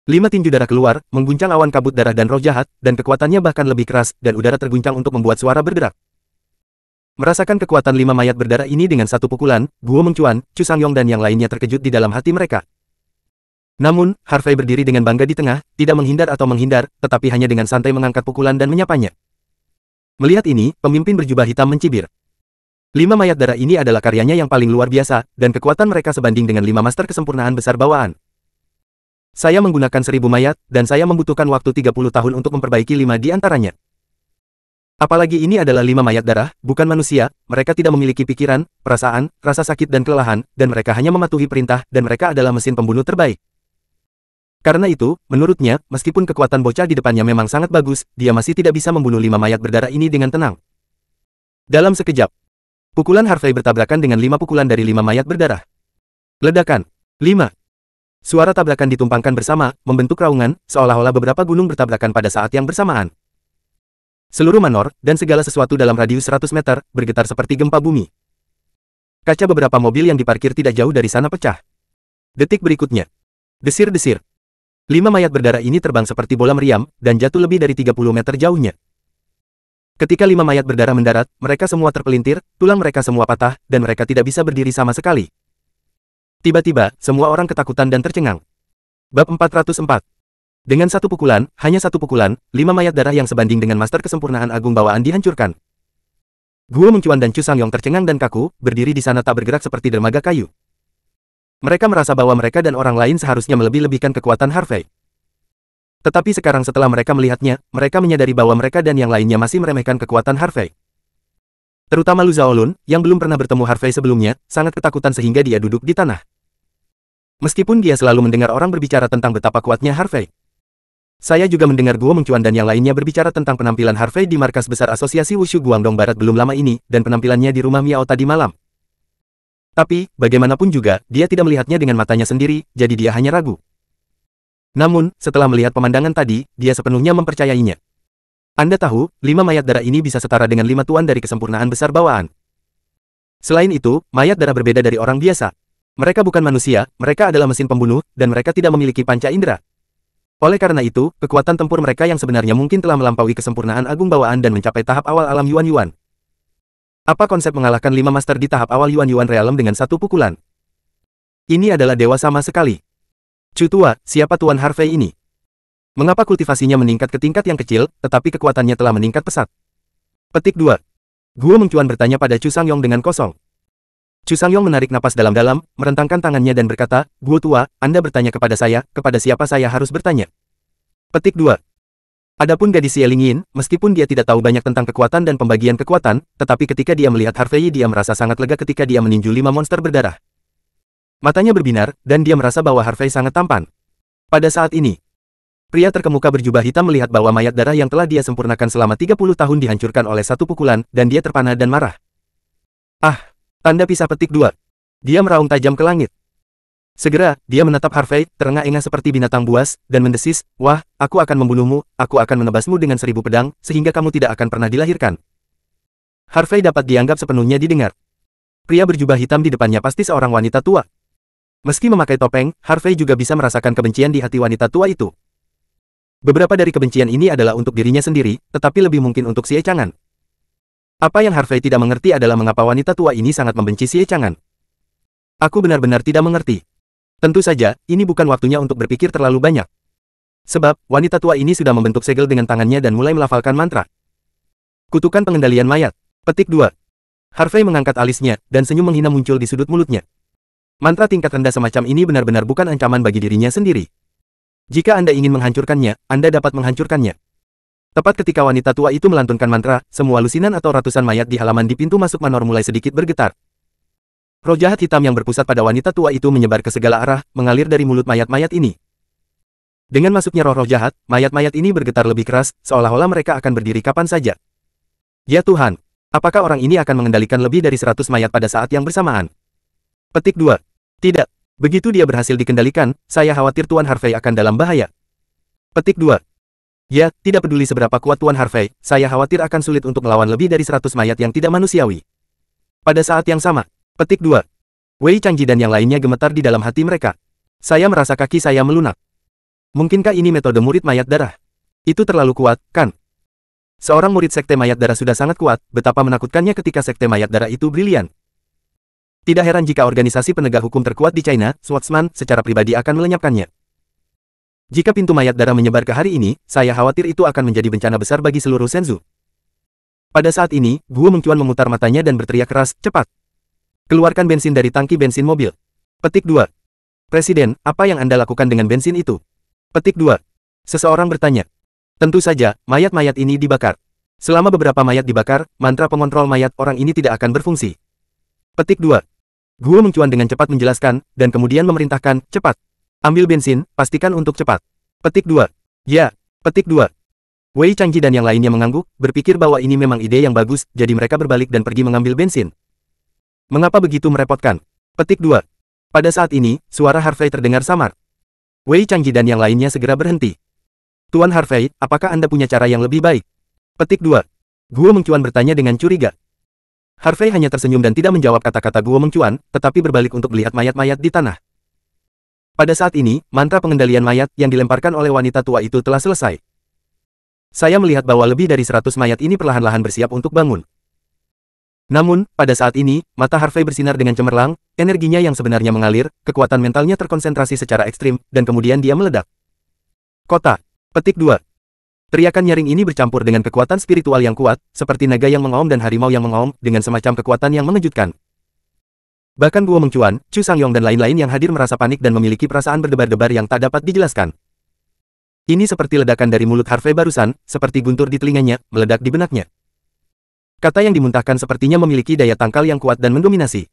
5 tinju darah keluar, mengguncang awan kabut darah dan roh jahat, dan kekuatannya bahkan lebih keras, dan udara terguncang untuk membuat suara bergerak. Merasakan kekuatan 5 mayat berdarah ini dengan satu pukulan, Guo Mengcuan, Chu Sangyong dan yang lainnya terkejut di dalam hati mereka. Namun, Harvey berdiri dengan bangga di tengah, tidak menghindar atau menghindar, tetapi hanya dengan santai mengangkat pukulan dan menyapanya. Melihat ini, pemimpin berjubah hitam mencibir. 5 mayat darah ini adalah karyanya yang paling luar biasa, dan kekuatan mereka sebanding dengan 5 master kesempurnaan besar bawaan. Saya menggunakan 1000 mayat, dan saya membutuhkan waktu 30 tahun untuk memperbaiki 5 di antaranya. Apalagi ini adalah 5 mayat darah, bukan manusia, mereka tidak memiliki pikiran, perasaan, rasa sakit dan kelelahan, dan mereka hanya mematuhi perintah, dan mereka adalah mesin pembunuh terbaik. Karena itu, menurutnya, meskipun kekuatan bocah di depannya memang sangat bagus, dia masih tidak bisa membunuh 5 mayat berdarah ini dengan tenang. Dalam sekejap, pukulan Harvey bertabrakan dengan 5 pukulan dari 5 mayat berdarah. Ledakan. 5. Suara tabrakan ditumpangkan bersama, membentuk raungan, seolah-olah beberapa gunung bertabrakan pada saat yang bersamaan. Seluruh manor, dan segala sesuatu dalam radius 100 meter, bergetar seperti gempa bumi. Kaca beberapa mobil yang diparkir tidak jauh dari sana pecah. Detik berikutnya. Desir-desir. 5 mayat berdarah ini terbang seperti bola meriam, dan jatuh lebih dari 30 meter jauhnya. Ketika 5 mayat berdarah mendarat, mereka semua terpelintir, tulang mereka semua patah, dan mereka tidak bisa berdiri sama sekali. Tiba-tiba, semua orang ketakutan dan tercengang. Bab 404. Dengan satu pukulan, hanya satu pukulan, 5 mayat darah yang sebanding dengan master kesempurnaan agung bawaan dihancurkan. Guo Mengcuan dan Chu Sangyong tercengang dan kaku, berdiri di sana tak bergerak seperti dermaga kayu. Mereka merasa bahwa mereka dan orang lain seharusnya melebih-lebihkan kekuatan Harvey. Tetapi sekarang setelah mereka melihatnya, mereka menyadari bahwa mereka dan yang lainnya masih meremehkan kekuatan Harvey. Terutama Lu Zaolun, yang belum pernah bertemu Harvey sebelumnya, sangat ketakutan sehingga dia duduk di tanah. Meskipun dia selalu mendengar orang berbicara tentang betapa kuatnya Harvey. Saya juga mendengar Guo Mengcuan dan yang lainnya berbicara tentang penampilan Harvey di markas besar Asosiasi Wushu Guangdong Barat belum lama ini, dan penampilannya di rumah Miao tadi malam. Tapi, bagaimanapun juga, dia tidak melihatnya dengan matanya sendiri, jadi dia hanya ragu. Namun, setelah melihat pemandangan tadi, dia sepenuhnya mempercayainya. Anda tahu, 5 mayat darah ini bisa setara dengan 5 tuan dari kesempurnaan besar bawaan. Selain itu, mayat darah berbeda dari orang biasa. Mereka bukan manusia, mereka adalah mesin pembunuh, dan mereka tidak memiliki panca indera. Oleh karena itu, kekuatan tempur mereka yang sebenarnya mungkin telah melampaui kesempurnaan agung bawaan dan mencapai tahap awal alam Yuan-Yuan. Apa konsep mengalahkan 5 master di tahap awal Yuan-Yuan Realm dengan satu pukulan? Ini adalah dewa sama sekali. Chu tua, siapa Tuan Harvey ini? Mengapa kultivasinya meningkat ke tingkat yang kecil, tetapi kekuatannya telah meningkat pesat? Petik 2. Guo Mengcuan bertanya pada Chu Sangyong dengan kosong. Chu Sangyong menarik napas dalam-dalam, merentangkan tangannya dan berkata, Guo tua, Anda bertanya kepada saya, kepada siapa saya harus bertanya? Petik 2. Adapun gadis Xie Lingyin, meskipun dia tidak tahu banyak tentang kekuatan dan pembagian kekuatan, tetapi ketika dia melihat Harvey dia merasa sangat lega ketika dia meninju 5 monster berdarah. Matanya berbinar, dan dia merasa bahwa Harvey sangat tampan. Pada saat ini, pria terkemuka berjubah hitam melihat bahwa mayat darah yang telah dia sempurnakan selama 30 tahun dihancurkan oleh satu pukulan, dan dia terpana dan marah. Ah! Tanda pisah petik 2. Dia meraung tajam ke langit. Segera, dia menatap Harvey, terengah-engah seperti binatang buas, dan mendesis, wah, aku akan membunuhmu, aku akan menebasmu dengan 1000 pedang, sehingga kamu tidak akan pernah dilahirkan. Harvey dapat dianggap sepenuhnya didengar. Pria berjubah hitam di depannya pasti seorang wanita tua. Meski memakai topeng, Harvey juga bisa merasakan kebencian di hati wanita tua itu. Beberapa dari kebencian ini adalah untuk dirinya sendiri, tetapi lebih mungkin untuk Xie Chang'an. Apa yang Harvey tidak mengerti adalah mengapa wanita tua ini sangat membenci Xie Chang'an. Aku benar-benar tidak mengerti. Tentu saja, ini bukan waktunya untuk berpikir terlalu banyak. Sebab, wanita tua ini sudah membentuk segel dengan tangannya dan mulai melafalkan mantra. Kutukan pengendalian mayat. Petik 2. Harvey mengangkat alisnya, dan senyum menghina muncul di sudut mulutnya. Mantra tingkat rendah semacam ini benar-benar bukan ancaman bagi dirinya sendiri. Jika Anda ingin menghancurkannya, Anda dapat menghancurkannya. Tepat ketika wanita tua itu melantunkan mantra, semua lusinan atau ratusan mayat di halaman di pintu masuk manor mulai sedikit bergetar. Roh jahat hitam yang berpusat pada wanita tua itu menyebar ke segala arah, mengalir dari mulut mayat-mayat ini. Dengan masuknya roh-roh jahat, mayat-mayat ini bergetar lebih keras, seolah-olah mereka akan berdiri kapan saja. Ya Tuhan! Apakah orang ini akan mengendalikan lebih dari 100 mayat pada saat yang bersamaan? Petik 2. Tidak. Begitu dia berhasil dikendalikan, saya khawatir Tuan Harvey akan dalam bahaya. Petik 2. Ya, tidak peduli seberapa kuat Tuan Harvey, saya khawatir akan sulit untuk melawan lebih dari 100 mayat yang tidak manusiawi. Pada saat yang sama, petik 2. Wei Changji dan yang lainnya gemetar di dalam hati mereka. Saya merasa kaki saya melunak. Mungkinkah ini metode murid mayat darah? Itu terlalu kuat, kan? Seorang murid sekte mayat darah sudah sangat kuat, betapa menakutkannya ketika sekte mayat darah itu brilian. Tidak heran jika organisasi penegak hukum terkuat di China, Swordsman, secara pribadi akan melenyapkannya. Jika pintu mayat darah menyebar ke hari ini, saya khawatir itu akan menjadi bencana besar bagi seluruh Shenzhou. Pada saat ini, Guo Mengcuan memutar matanya dan berteriak keras, cepat. Keluarkan bensin dari tangki bensin mobil. Petik 2. Presiden, apa yang Anda lakukan dengan bensin itu? Petik 2. Seseorang bertanya. Tentu saja, mayat-mayat ini dibakar. Selama beberapa mayat dibakar, mantra pengontrol mayat orang ini tidak akan berfungsi. Petik 2. Guo Mengcuan dengan cepat menjelaskan, dan kemudian memerintahkan, cepat. Ambil bensin, pastikan untuk cepat. Petik 2. Ya, petik 2. Wei Changji dan yang lainnya mengangguk, berpikir bahwa ini memang ide yang bagus, jadi mereka berbalik dan pergi mengambil bensin. Mengapa begitu merepotkan? Petik 2. Pada saat ini, suara Harvey terdengar samar. Wei Changji dan yang lainnya segera berhenti. Tuan Harvey, apakah Anda punya cara yang lebih baik? Petik 2. Guo Mengcuan bertanya dengan curiga. Harvey hanya tersenyum dan tidak menjawab kata-kata Guo Mengcuan, tetapi berbalik untuk melihat mayat-mayat di tanah. Pada saat ini, mantra pengendalian mayat yang dilemparkan oleh wanita tua itu telah selesai. Saya melihat bahwa lebih dari 100 mayat ini perlahan-lahan bersiap untuk bangun. Namun, pada saat ini, mata Harvey bersinar dengan cemerlang, energinya yang sebenarnya mengalir, kekuatan mentalnya terkonsentrasi secara ekstrim, dan kemudian dia meledak. Kota. Petik 2. Teriakan nyaring ini bercampur dengan kekuatan spiritual yang kuat, seperti naga yang mengaum dan harimau yang mengaum, dengan semacam kekuatan yang mengejutkan. Bahkan Guo Mengcuan, Chu Sangyong dan lain-lain yang hadir merasa panik dan memiliki perasaan berdebar-debar yang tak dapat dijelaskan. Ini seperti ledakan dari mulut Harvey barusan, seperti guntur di telinganya, meledak di benaknya. Kata yang dimuntahkan sepertinya memiliki daya tangkal yang kuat dan mendominasi.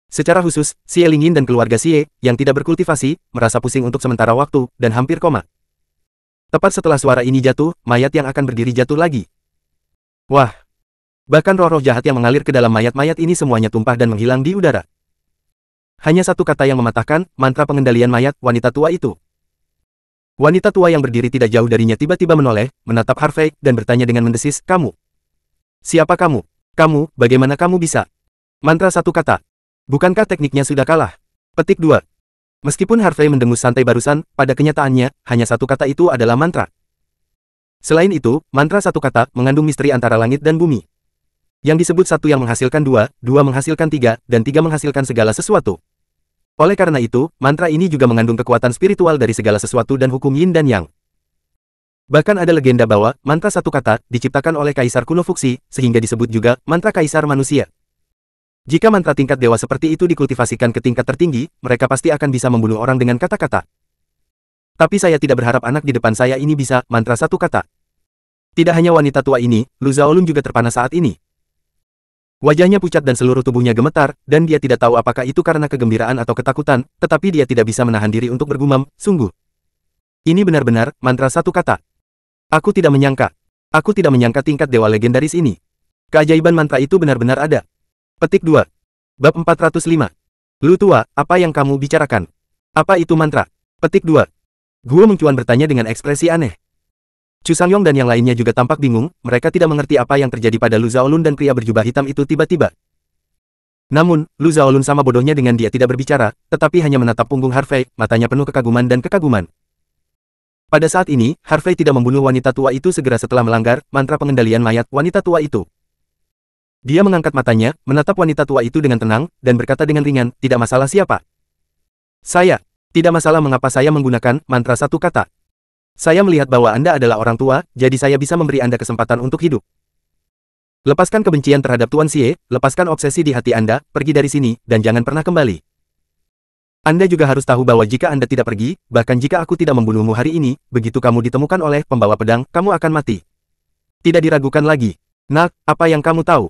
Secara khusus, Xie Lingyin dan keluarga Xie, yang tidak berkultivasi, merasa pusing untuk sementara waktu, dan hampir koma. Tepat setelah suara ini jatuh, mayat yang akan berdiri jatuh lagi. Wah! Bahkan roh-roh jahat yang mengalir ke dalam mayat-mayat ini semuanya tumpah dan menghilang di udara. Hanya satu kata yang mematahkan, mantra pengendalian mayat, wanita tua itu. Wanita tua yang berdiri tidak jauh darinya tiba-tiba menoleh, menatap Harvey, dan bertanya dengan mendesis, kamu? Siapa kamu? Kamu, bagaimana kamu bisa? Mantra satu kata. Bukankah tekniknya sudah kalah? Petik 2. Meskipun Harvey mendengus santai barusan, pada kenyataannya, hanya satu kata itu adalah mantra. Selain itu, mantra satu kata mengandung misteri antara langit dan bumi. Yang disebut satu yang menghasilkan dua, dua menghasilkan tiga, dan tiga menghasilkan segala sesuatu. Oleh karena itu, mantra ini juga mengandung kekuatan spiritual dari segala sesuatu dan hukum yin dan yang. Bahkan ada legenda bahwa, mantra satu kata, diciptakan oleh Kaisar kuno Fuxi, sehingga disebut juga, mantra Kaisar manusia. Jika mantra tingkat dewa seperti itu dikultivasikan ke tingkat tertinggi, mereka pasti akan bisa membunuh orang dengan kata-kata. Tapi saya tidak berharap anak di depan saya ini bisa, mantra satu kata. Tidak hanya wanita tua ini, Lu Shaolun juga terpana saat ini. Wajahnya pucat dan seluruh tubuhnya gemetar, dan dia tidak tahu apakah itu karena kegembiraan atau ketakutan, tetapi dia tidak bisa menahan diri untuk bergumam, sungguh. Ini benar-benar, mantra satu kata. Aku tidak menyangka. Aku tidak menyangka tingkat dewa legendaris ini. Keajaiban mantra itu benar-benar ada. Petik 2. Bab 405. Lu tua, apa yang kamu bicarakan? Apa itu mantra? Petik 2. Guo Mengcuan bertanya dengan ekspresi aneh. Chu Sangyong dan yang lainnya juga tampak bingung, mereka tidak mengerti apa yang terjadi pada Lu Shaolun dan pria berjubah hitam itu tiba-tiba. Namun, Lu Shaolun sama bodohnya dengan dia tidak berbicara, tetapi hanya menatap punggung Harvey, matanya penuh kekaguman dan kekaguman. Pada saat ini, Harvey tidak membunuh wanita tua itu segera setelah melanggar mantra pengendalian mayat wanita tua itu. Dia mengangkat matanya, menatap wanita tua itu dengan tenang, dan berkata dengan ringan, tidak masalah siapa. Saya. Tidak masalah mengapa saya menggunakan mantra satu kata. Saya melihat bahwa Anda adalah orang tua, jadi saya bisa memberi Anda kesempatan untuk hidup. Lepaskan kebencian terhadap Tuan Xie, lepaskan obsesi di hati Anda, pergi dari sini, dan jangan pernah kembali. Anda juga harus tahu bahwa jika Anda tidak pergi, bahkan jika aku tidak membunuhmu hari ini, begitu kamu ditemukan oleh pembawa pedang, kamu akan mati. Tidak diragukan lagi. Nak, apa yang kamu tahu?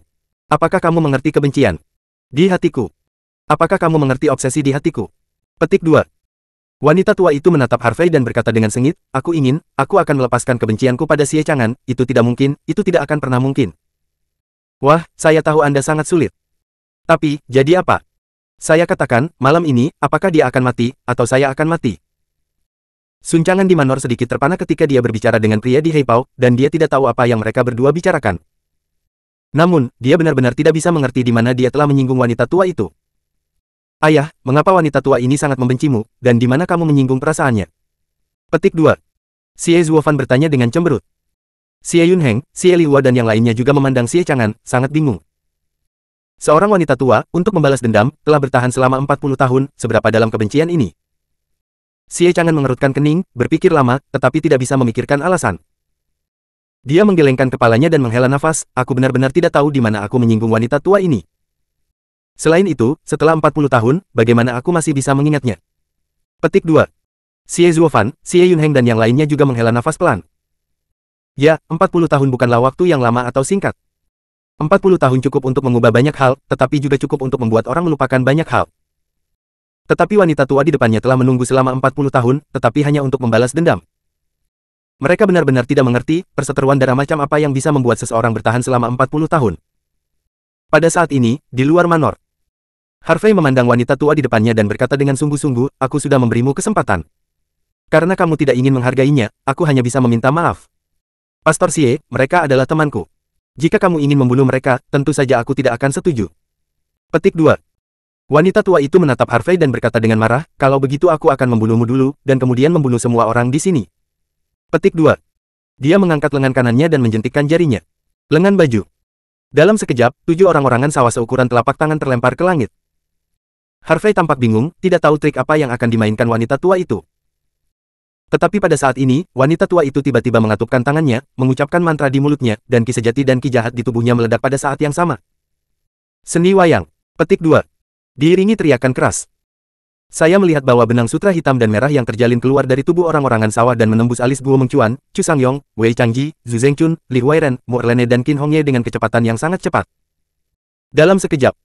Apakah kamu mengerti kebencian di hatiku? Apakah kamu mengerti obsesi di hatiku? Petik 2. Wanita tua itu menatap Harvey dan berkata dengan sengit, aku akan melepaskan kebencianku pada Xie Chang'an, itu tidak mungkin, itu tidak akan pernah mungkin. Wah, saya tahu Anda sangat sulit. Tapi, jadi apa? Saya katakan, malam ini, apakah dia akan mati, atau saya akan mati? Sun Chang'an di Manor sedikit terpana ketika dia berbicara dengan pria di Heipao, dan dia tidak tahu apa yang mereka berdua bicarakan. Namun, dia benar-benar tidak bisa mengerti di mana dia telah menyinggung wanita tua itu. Ayah, mengapa wanita tua ini sangat membencimu, dan di mana kamu menyinggung perasaannya? Petik 2. Xie Zuofan bertanya dengan cemberut. Xie Yunheng, Xie Lihua dan yang lainnya juga memandang Xie Chang'an, sangat bingung. Seorang wanita tua, untuk membalas dendam, telah bertahan selama 40 tahun, seberapa dalam kebencian ini? Xie Chang'an mengerutkan kening, berpikir lama, tetapi tidak bisa memikirkan alasan. Dia menggelengkan kepalanya dan menghela nafas, aku benar-benar tidak tahu di mana aku menyinggung wanita tua ini. Selain itu, setelah 40 tahun, bagaimana aku masih bisa mengingatnya? Petik 2. Xie Zuofan, Xie Yunheng dan yang lainnya juga menghela nafas pelan. Ya, 40 tahun bukanlah waktu yang lama atau singkat. 40 tahun cukup untuk mengubah banyak hal, tetapi juga cukup untuk membuat orang melupakan banyak hal. Tetapi wanita tua di depannya telah menunggu selama 40 tahun, tetapi hanya untuk membalas dendam. Mereka benar-benar tidak mengerti, perseteruan darah macam apa yang bisa membuat seseorang bertahan selama 40 tahun. Pada saat ini, di luar Manor, Harvey memandang wanita tua di depannya dan berkata dengan sungguh-sungguh, aku sudah memberimu kesempatan. Karena kamu tidak ingin menghargainya, aku hanya bisa meminta maaf. Pastor Xie, mereka adalah temanku. Jika kamu ingin membunuh mereka, tentu saja aku tidak akan setuju. Petik 2. Wanita tua itu menatap Harvey dan berkata dengan marah, kalau begitu aku akan membunuhmu dulu, dan kemudian membunuh semua orang di sini. Petik 2. Dia mengangkat lengan kanannya dan menjentikkan jarinya. Lengan baju. Dalam sekejap, 7 orang-orangan sawah seukuran telapak tangan terlempar ke langit. Harvey tampak bingung, tidak tahu trik apa yang akan dimainkan wanita tua itu. Tetapi pada saat ini, wanita tua itu tiba-tiba mengatupkan tangannya, mengucapkan mantra di mulutnya, dan ki sejati dan ki jahat di tubuhnya meledak pada saat yang sama. Seni wayang. Petik 2. Diiringi teriakan keras. Saya melihat bahwa benang sutra hitam dan merah yang terjalin keluar dari tubuh orang-orangan sawah dan menembus alis Guo Mengcuan, Chu Sangyong, Wei Changji, Zhu Zengchun, Li Huairen, Mo Erlene dan Qin Hongye dengan kecepatan yang sangat cepat. Dalam sekejap,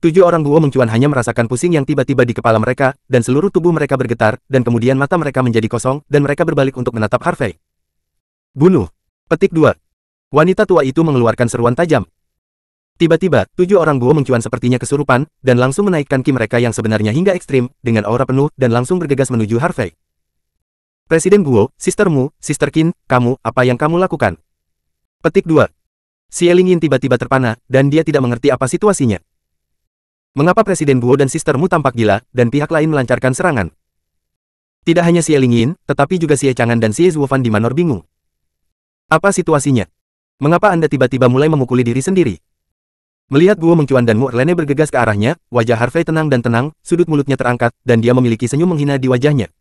7 orang Guo Mengcuan hanya merasakan pusing yang tiba-tiba di kepala mereka, dan seluruh tubuh mereka bergetar, dan kemudian mata mereka menjadi kosong, dan mereka berbalik untuk menatap Harvey. Bunuh. Petik 2. Wanita tua itu mengeluarkan seruan tajam. Tiba-tiba, 7 orang Guo Mengcuan sepertinya kesurupan, dan langsung menaikkan ki mereka yang sebenarnya hingga ekstrim, dengan aura penuh, dan langsung bergegas menuju Harvey. Presiden Guo, Sister Mu, Sister Qin, kamu, apa yang kamu lakukan? Petik 2. Xie Lingyin tiba-tiba terpana, dan dia tidak mengerti apa situasinya. Mengapa Presiden Guo dan Sister Mu tampak gila, dan pihak lain melancarkan serangan? Tidak hanya Xie Lingyin, tetapi juga Xie Chang'an dan Xie Zuofan di Manor bingung. Apa situasinya? Mengapa Anda tiba-tiba mulai memukuli diri sendiri? Melihat Guo Mengcuan dan Mo Erlene bergegas ke arahnya, wajah Harvey tenang dan tenang, sudut mulutnya terangkat, dan dia memiliki senyum menghina di wajahnya.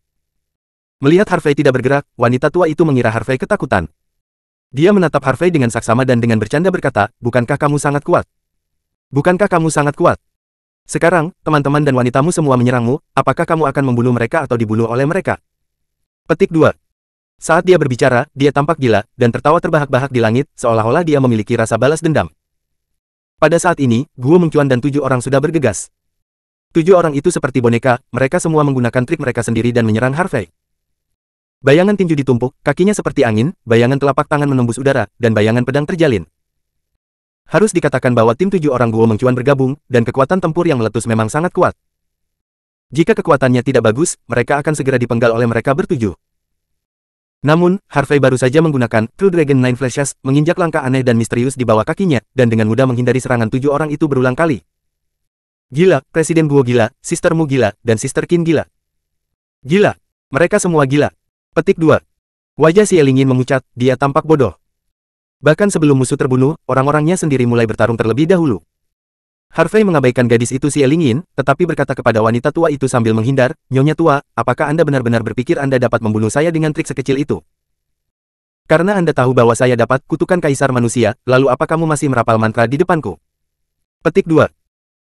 Melihat Harvey tidak bergerak, wanita tua itu mengira Harvey ketakutan. Dia menatap Harvey dengan saksama dan dengan bercanda berkata, bukankah kamu sangat kuat? Bukankah kamu sangat kuat? Sekarang, teman-teman dan wanitamu semua menyerangmu, apakah kamu akan membunuh mereka atau dibunuh oleh mereka? Petik 2. Saat dia berbicara, dia tampak gila, dan tertawa terbahak-bahak di langit, seolah-olah dia memiliki rasa balas dendam. Pada saat ini, Guo Mengcuan dan 7 orang sudah bergegas. 7 orang itu seperti boneka, mereka semua menggunakan trik mereka sendiri dan menyerang Harvey. Bayangan tinju ditumpuk, kakinya seperti angin, bayangan telapak tangan menembus udara, dan bayangan pedang terjalin. Harus dikatakan bahwa tim 7 orang Guo Mengcuan bergabung, dan kekuatan tempur yang meletus memang sangat kuat. Jika kekuatannya tidak bagus, mereka akan segera dipenggal oleh mereka bertujuh. Namun, Harvey baru saja menggunakan True Dragon Nine Flashes, menginjak langkah aneh dan misterius di bawah kakinya, dan dengan mudah menghindari serangan 7 orang itu berulang kali. Gila, Presiden Guo gila, Sister Mu gila, dan Sister Qin gila. Gila. Mereka semua gila. Petik 2. Wajah Xie Lingyin memucat, dia tampak bodoh. Bahkan sebelum musuh terbunuh, orang-orangnya sendiri mulai bertarung terlebih dahulu. Harvey mengabaikan gadis itu Xie Lingyin, tetapi berkata kepada wanita tua itu sambil menghindar, Nyonya tua, apakah Anda benar-benar berpikir Anda dapat membunuh saya dengan trik sekecil itu? Karena Anda tahu bahwa saya dapat kutukan kaisar manusia, lalu apa kamu masih merapal mantra di depanku? Petik 2.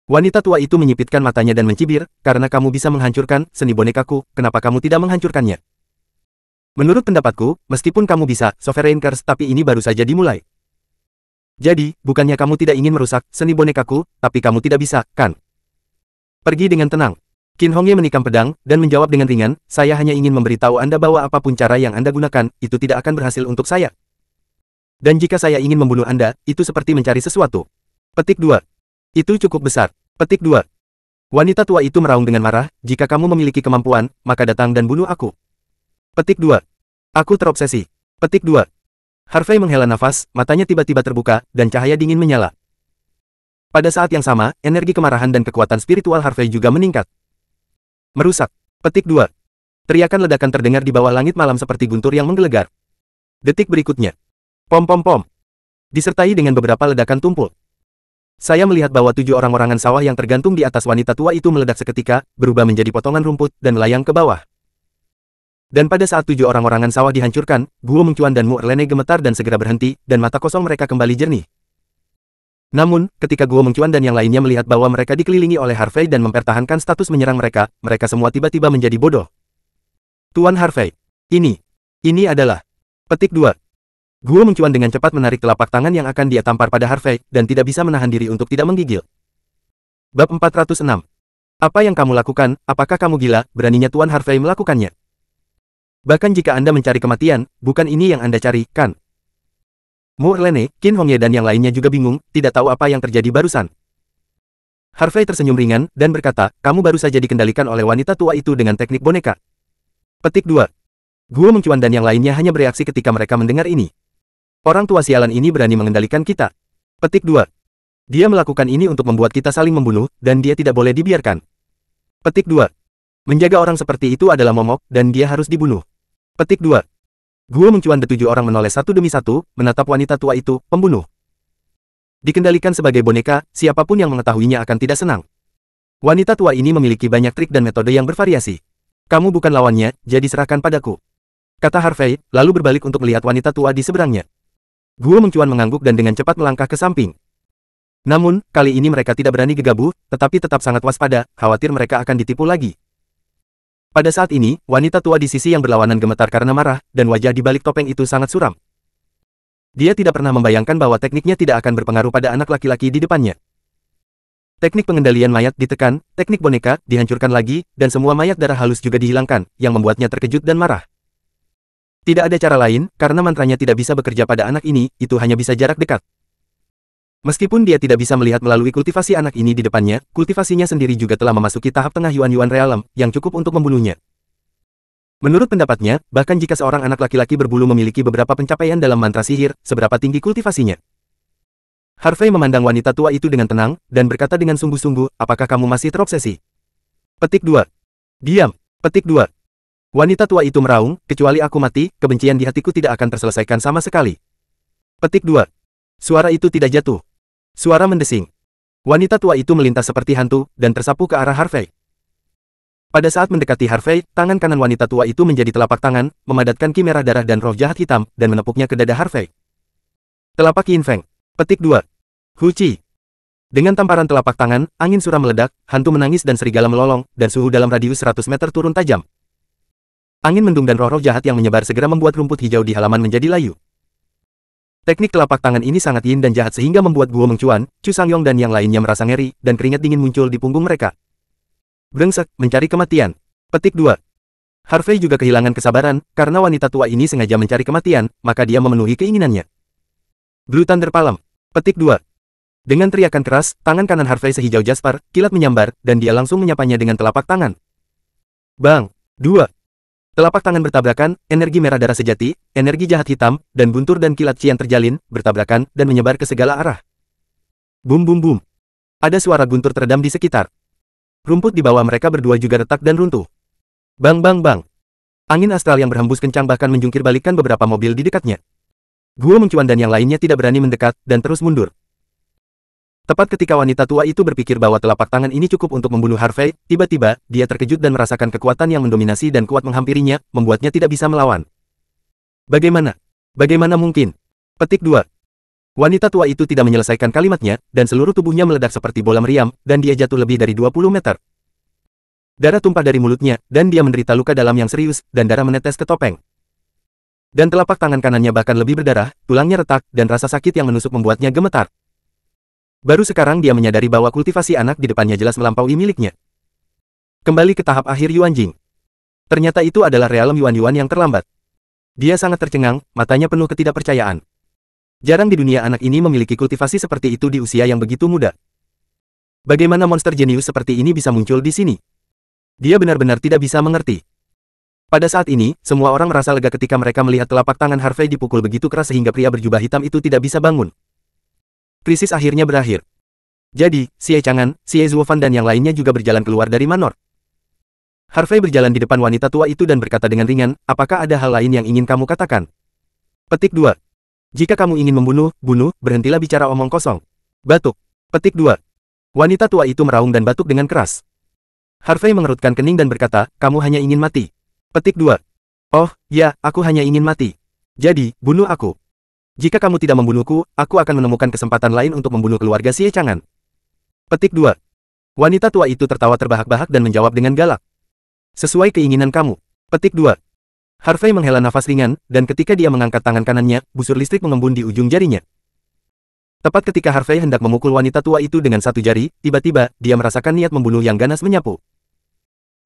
Wanita tua itu menyipitkan matanya dan mencibir, karena kamu bisa menghancurkan seni bonekaku, kenapa kamu tidak menghancurkannya? Menurut pendapatku, meskipun kamu bisa, Sovereign Curse, tapi ini baru saja dimulai. Jadi, bukannya kamu tidak ingin merusak seni bonekaku, tapi kamu tidak bisa, kan? Pergi dengan tenang. Qin Hongye menikam pedang, dan menjawab dengan ringan, saya hanya ingin memberitahu Anda bahwa apapun cara yang Anda gunakan, itu tidak akan berhasil untuk saya. Dan jika saya ingin membunuh Anda, itu seperti mencari sesuatu. Petik 2. Itu cukup besar. Petik 2. Wanita tua itu meraung dengan marah, jika kamu memiliki kemampuan, maka datang dan bunuh aku. Petik 2. Aku terobsesi. Petik 2. Harvey menghela nafas, matanya tiba-tiba terbuka, dan cahaya dingin menyala. Pada saat yang sama, energi kemarahan dan kekuatan spiritual Harvey juga meningkat. Merusak. Petik 2. Teriakan ledakan terdengar di bawah langit malam seperti guntur yang menggelegar. Detik berikutnya. Pom-pom-pom. Disertai dengan beberapa ledakan tumpul. Saya melihat bahwa 7 orang-orangan sawah yang tergantung di atas wanita tua itu meledak seketika, berubah menjadi potongan rumput, dan melayang ke bawah. Dan pada saat 7 orang-orangan sawah dihancurkan, Guo Mengcuan dan Mu Erlene gemetar dan segera berhenti, dan mata kosong mereka kembali jernih. Namun, ketika Guo Mengcuan dan yang lainnya melihat bahwa mereka dikelilingi oleh Harvey dan mempertahankan status menyerang mereka, mereka semua tiba-tiba menjadi bodoh. Tuan Harvey. Ini adalah. Petik 2. Guo Mengcuan dengan cepat menarik telapak tangan yang akan dia tampar pada Harvey, dan tidak bisa menahan diri untuk tidak menggigil. Bab 406. Apa yang kamu lakukan, apakah kamu gila, beraninya Tuan Harvey melakukannya? Bahkan jika Anda mencari kematian, bukan ini yang Anda cari, kan? Mu Erlene, Qin Hongye dan yang lainnya juga bingung, tidak tahu apa yang terjadi barusan. Harvey tersenyum ringan, dan berkata, kamu baru saja dikendalikan oleh wanita tua itu dengan teknik boneka. Petik 2. Guo Mengcuan dan yang lainnya hanya bereaksi ketika mereka mendengar ini. Orang tua sialan ini berani mengendalikan kita. Petik 2. Dia melakukan ini untuk membuat kita saling membunuh, dan dia tidak boleh dibiarkan. Petik 2. Menjaga orang seperti itu adalah momok, dan dia harus dibunuh. Petik 2. Guo Mengcuan de 7 orang menoleh satu demi satu, menatap wanita tua itu, pembunuh. Dikendalikan sebagai boneka, siapapun yang mengetahuinya akan tidak senang. Wanita tua ini memiliki banyak trik dan metode yang bervariasi. Kamu bukan lawannya, jadi serahkan padaku. Kata Harvey, lalu berbalik untuk melihat wanita tua di seberangnya. Guo Mengcuan mengangguk dan dengan cepat melangkah ke samping. Namun, kali ini mereka tidak berani gegabah, tetapi tetap sangat waspada, khawatir mereka akan ditipu lagi. Pada saat ini, wanita tua di sisi yang berlawanan gemetar karena marah, dan wajah di balik topeng itu sangat suram. Dia tidak pernah membayangkan bahwa tekniknya tidak akan berpengaruh pada anak laki-laki di depannya. Teknik pengendalian mayat ditekan, teknik boneka dihancurkan lagi, dan semua mayat darah halus juga dihilangkan, yang membuatnya terkejut dan marah. Tidak ada cara lain, karena mantranya tidak bisa bekerja pada anak ini, itu hanya bisa jarak dekat. Meskipun dia tidak bisa melihat melalui kultivasi anak ini di depannya, kultivasinya sendiri juga telah memasuki tahap tengah Yuan-Yuan realem, yang cukup untuk membunuhnya. Menurut pendapatnya, bahkan jika seorang anak laki-laki berbulu memiliki beberapa pencapaian dalam mantra sihir, seberapa tinggi kultivasinya. Harvey memandang wanita tua itu dengan tenang, dan berkata dengan sungguh-sungguh, apakah kamu masih terobsesi? Petik 2. Diam. Petik 2. Wanita tua itu meraung, kecuali aku mati, kebencian di hatiku tidak akan terselesaikan sama sekali. Petik 2. Suara itu tidak jatuh. Suara mendesing. Wanita tua itu melintas seperti hantu, dan tersapu ke arah Harvey. Pada saat mendekati Harvey, tangan kanan wanita tua itu menjadi telapak tangan, memadatkan ki merah darah dan roh jahat hitam, dan menepuknya ke dada Harvey. Telapak Yin Feng. Petik 2. Huci. Dengan tamparan telapak tangan, angin suram meledak, hantu menangis dan serigala melolong, dan suhu dalam radius 100 meter turun tajam. Angin mendung dan roh-roh jahat yang menyebar segera membuat rumput hijau di halaman menjadi layu. Teknik telapak tangan ini sangat yin dan jahat sehingga membuat Guo Mengcuan, Chu Sangyong dan yang lainnya merasa ngeri, dan keringat dingin muncul di punggung mereka. Brengsek, mencari kematian. Petik 2. Harvey juga kehilangan kesabaran, karena wanita tua ini sengaja mencari kematian, maka dia memenuhi keinginannya. Blue Thunder Palm. Petik 2. Dengan teriakan keras, tangan kanan Harvey sehijau jasper, kilat menyambar, dan dia langsung menyapanya dengan telapak tangan. Bang! 2. Telapak tangan bertabrakan, energi merah darah sejati, energi jahat hitam, dan guntur dan kilat cian terjalin, bertabrakan, dan menyebar ke segala arah. Bum bum bum. Ada suara guntur teredam di sekitar. Rumput di bawah mereka berdua juga retak dan runtuh. Bang bang bang. Angin astral yang berhembus kencang bahkan menjungkir balikkan beberapa mobil di dekatnya. Guo Mengcuan dan yang lainnya tidak berani mendekat, dan terus mundur. Tepat ketika wanita tua itu berpikir bahwa telapak tangan ini cukup untuk membunuh Harvey, tiba-tiba, dia terkejut dan merasakan kekuatan yang mendominasi dan kuat menghampirinya, membuatnya tidak bisa melawan. Bagaimana? Bagaimana mungkin? Petik 2. Wanita tua itu tidak menyelesaikan kalimatnya, dan seluruh tubuhnya meledak seperti bola meriam, dan dia jatuh lebih dari 20 meter. Darah tumpah dari mulutnya, dan dia menderita luka dalam yang serius, dan darah menetes ke topeng. Dan telapak tangan kanannya bahkan lebih berdarah, tulangnya retak, dan rasa sakit yang menusuk membuatnya gemetar. Baru sekarang dia menyadari bahwa kultivasi anak di depannya jelas melampaui miliknya. Kembali ke tahap akhir Yuan Jing. Ternyata itu adalah realem Yuan yang terlambat. Dia sangat tercengang, matanya penuh ketidakpercayaan. Jarang di dunia anak ini memiliki kultivasi seperti itu di usia yang begitu muda. Bagaimana monster jenius seperti ini bisa muncul di sini? Dia benar-benar tidak bisa mengerti. Pada saat ini, semua orang merasa lega ketika mereka melihat telapak tangan Harvey dipukul begitu keras sehingga pria berjubah hitam itu tidak bisa bangun. Krisis akhirnya berakhir. Jadi, Xie Chang'an, Xie Zuofan dan yang lainnya juga berjalan keluar dari manor. Harvey berjalan di depan wanita tua itu dan berkata dengan ringan, apakah ada hal lain yang ingin kamu katakan? Petik 2. Jika kamu ingin membunuh, berhentilah bicara omong kosong. Batuk. Petik 2. Wanita tua itu meraung dan batuk dengan keras. Harvey mengerutkan kening dan berkata, kamu hanya ingin mati. Petik 2. Oh, ya, aku hanya ingin mati. Jadi, bunuh aku. Jika kamu tidak membunuhku, aku akan menemukan kesempatan lain untuk membunuh keluarga Xie Chang'an. Petik 2. Wanita tua itu tertawa terbahak-bahak dan menjawab dengan galak. Sesuai keinginan kamu. Petik 2. Harvey menghela nafas ringan, dan ketika dia mengangkat tangan kanannya, busur listrik mengembun di ujung jarinya. Tepat ketika Harvey hendak memukul wanita tua itu dengan satu jari, tiba-tiba, dia merasakan niat membunuh yang ganas menyapu.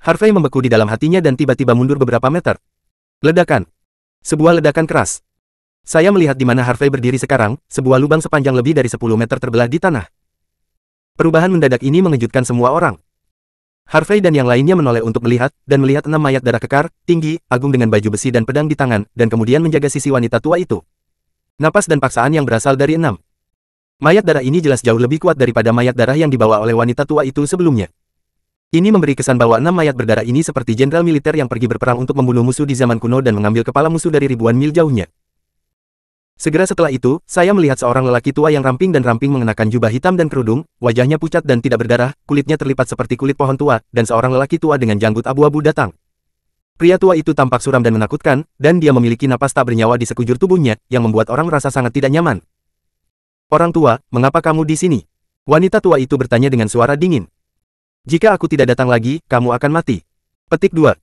Harvey membeku di dalam hatinya dan tiba-tiba mundur beberapa meter. Ledakan. Sebuah ledakan keras. Saya melihat di mana Harvey berdiri sekarang, sebuah lubang sepanjang lebih dari 10 meter terbelah di tanah. Perubahan mendadak ini mengejutkan semua orang. Harvey dan yang lainnya menoleh untuk melihat, dan melihat 6 mayat darah kekar, tinggi, agung dengan baju besi dan pedang di tangan, dan kemudian menjaga sisi wanita tua itu. Napas dan paksaan yang berasal dari 6 mayat darah ini jelas jauh lebih kuat daripada mayat darah yang dibawa oleh wanita tua itu sebelumnya. Ini memberi kesan bahwa 6 mayat berdarah ini seperti jenderal militer yang pergi berperang untuk membunuh musuh di zaman kuno dan mengambil kepala musuh dari ribuan mil jauhnya. Segera setelah itu, saya melihat seorang lelaki tua yang ramping mengenakan jubah hitam dan kerudung, wajahnya pucat dan tidak berdarah, kulitnya terlipat seperti kulit pohon tua, dan seorang lelaki tua dengan janggut abu-abu datang. Pria tua itu tampak suram dan menakutkan, dan dia memiliki napas tak bernyawa di sekujur tubuhnya, yang membuat orang merasa sangat tidak nyaman. Orang tua, mengapa kamu di sini? Wanita tua itu bertanya dengan suara dingin. Jika aku tidak datang lagi, kamu akan mati. Petik 2.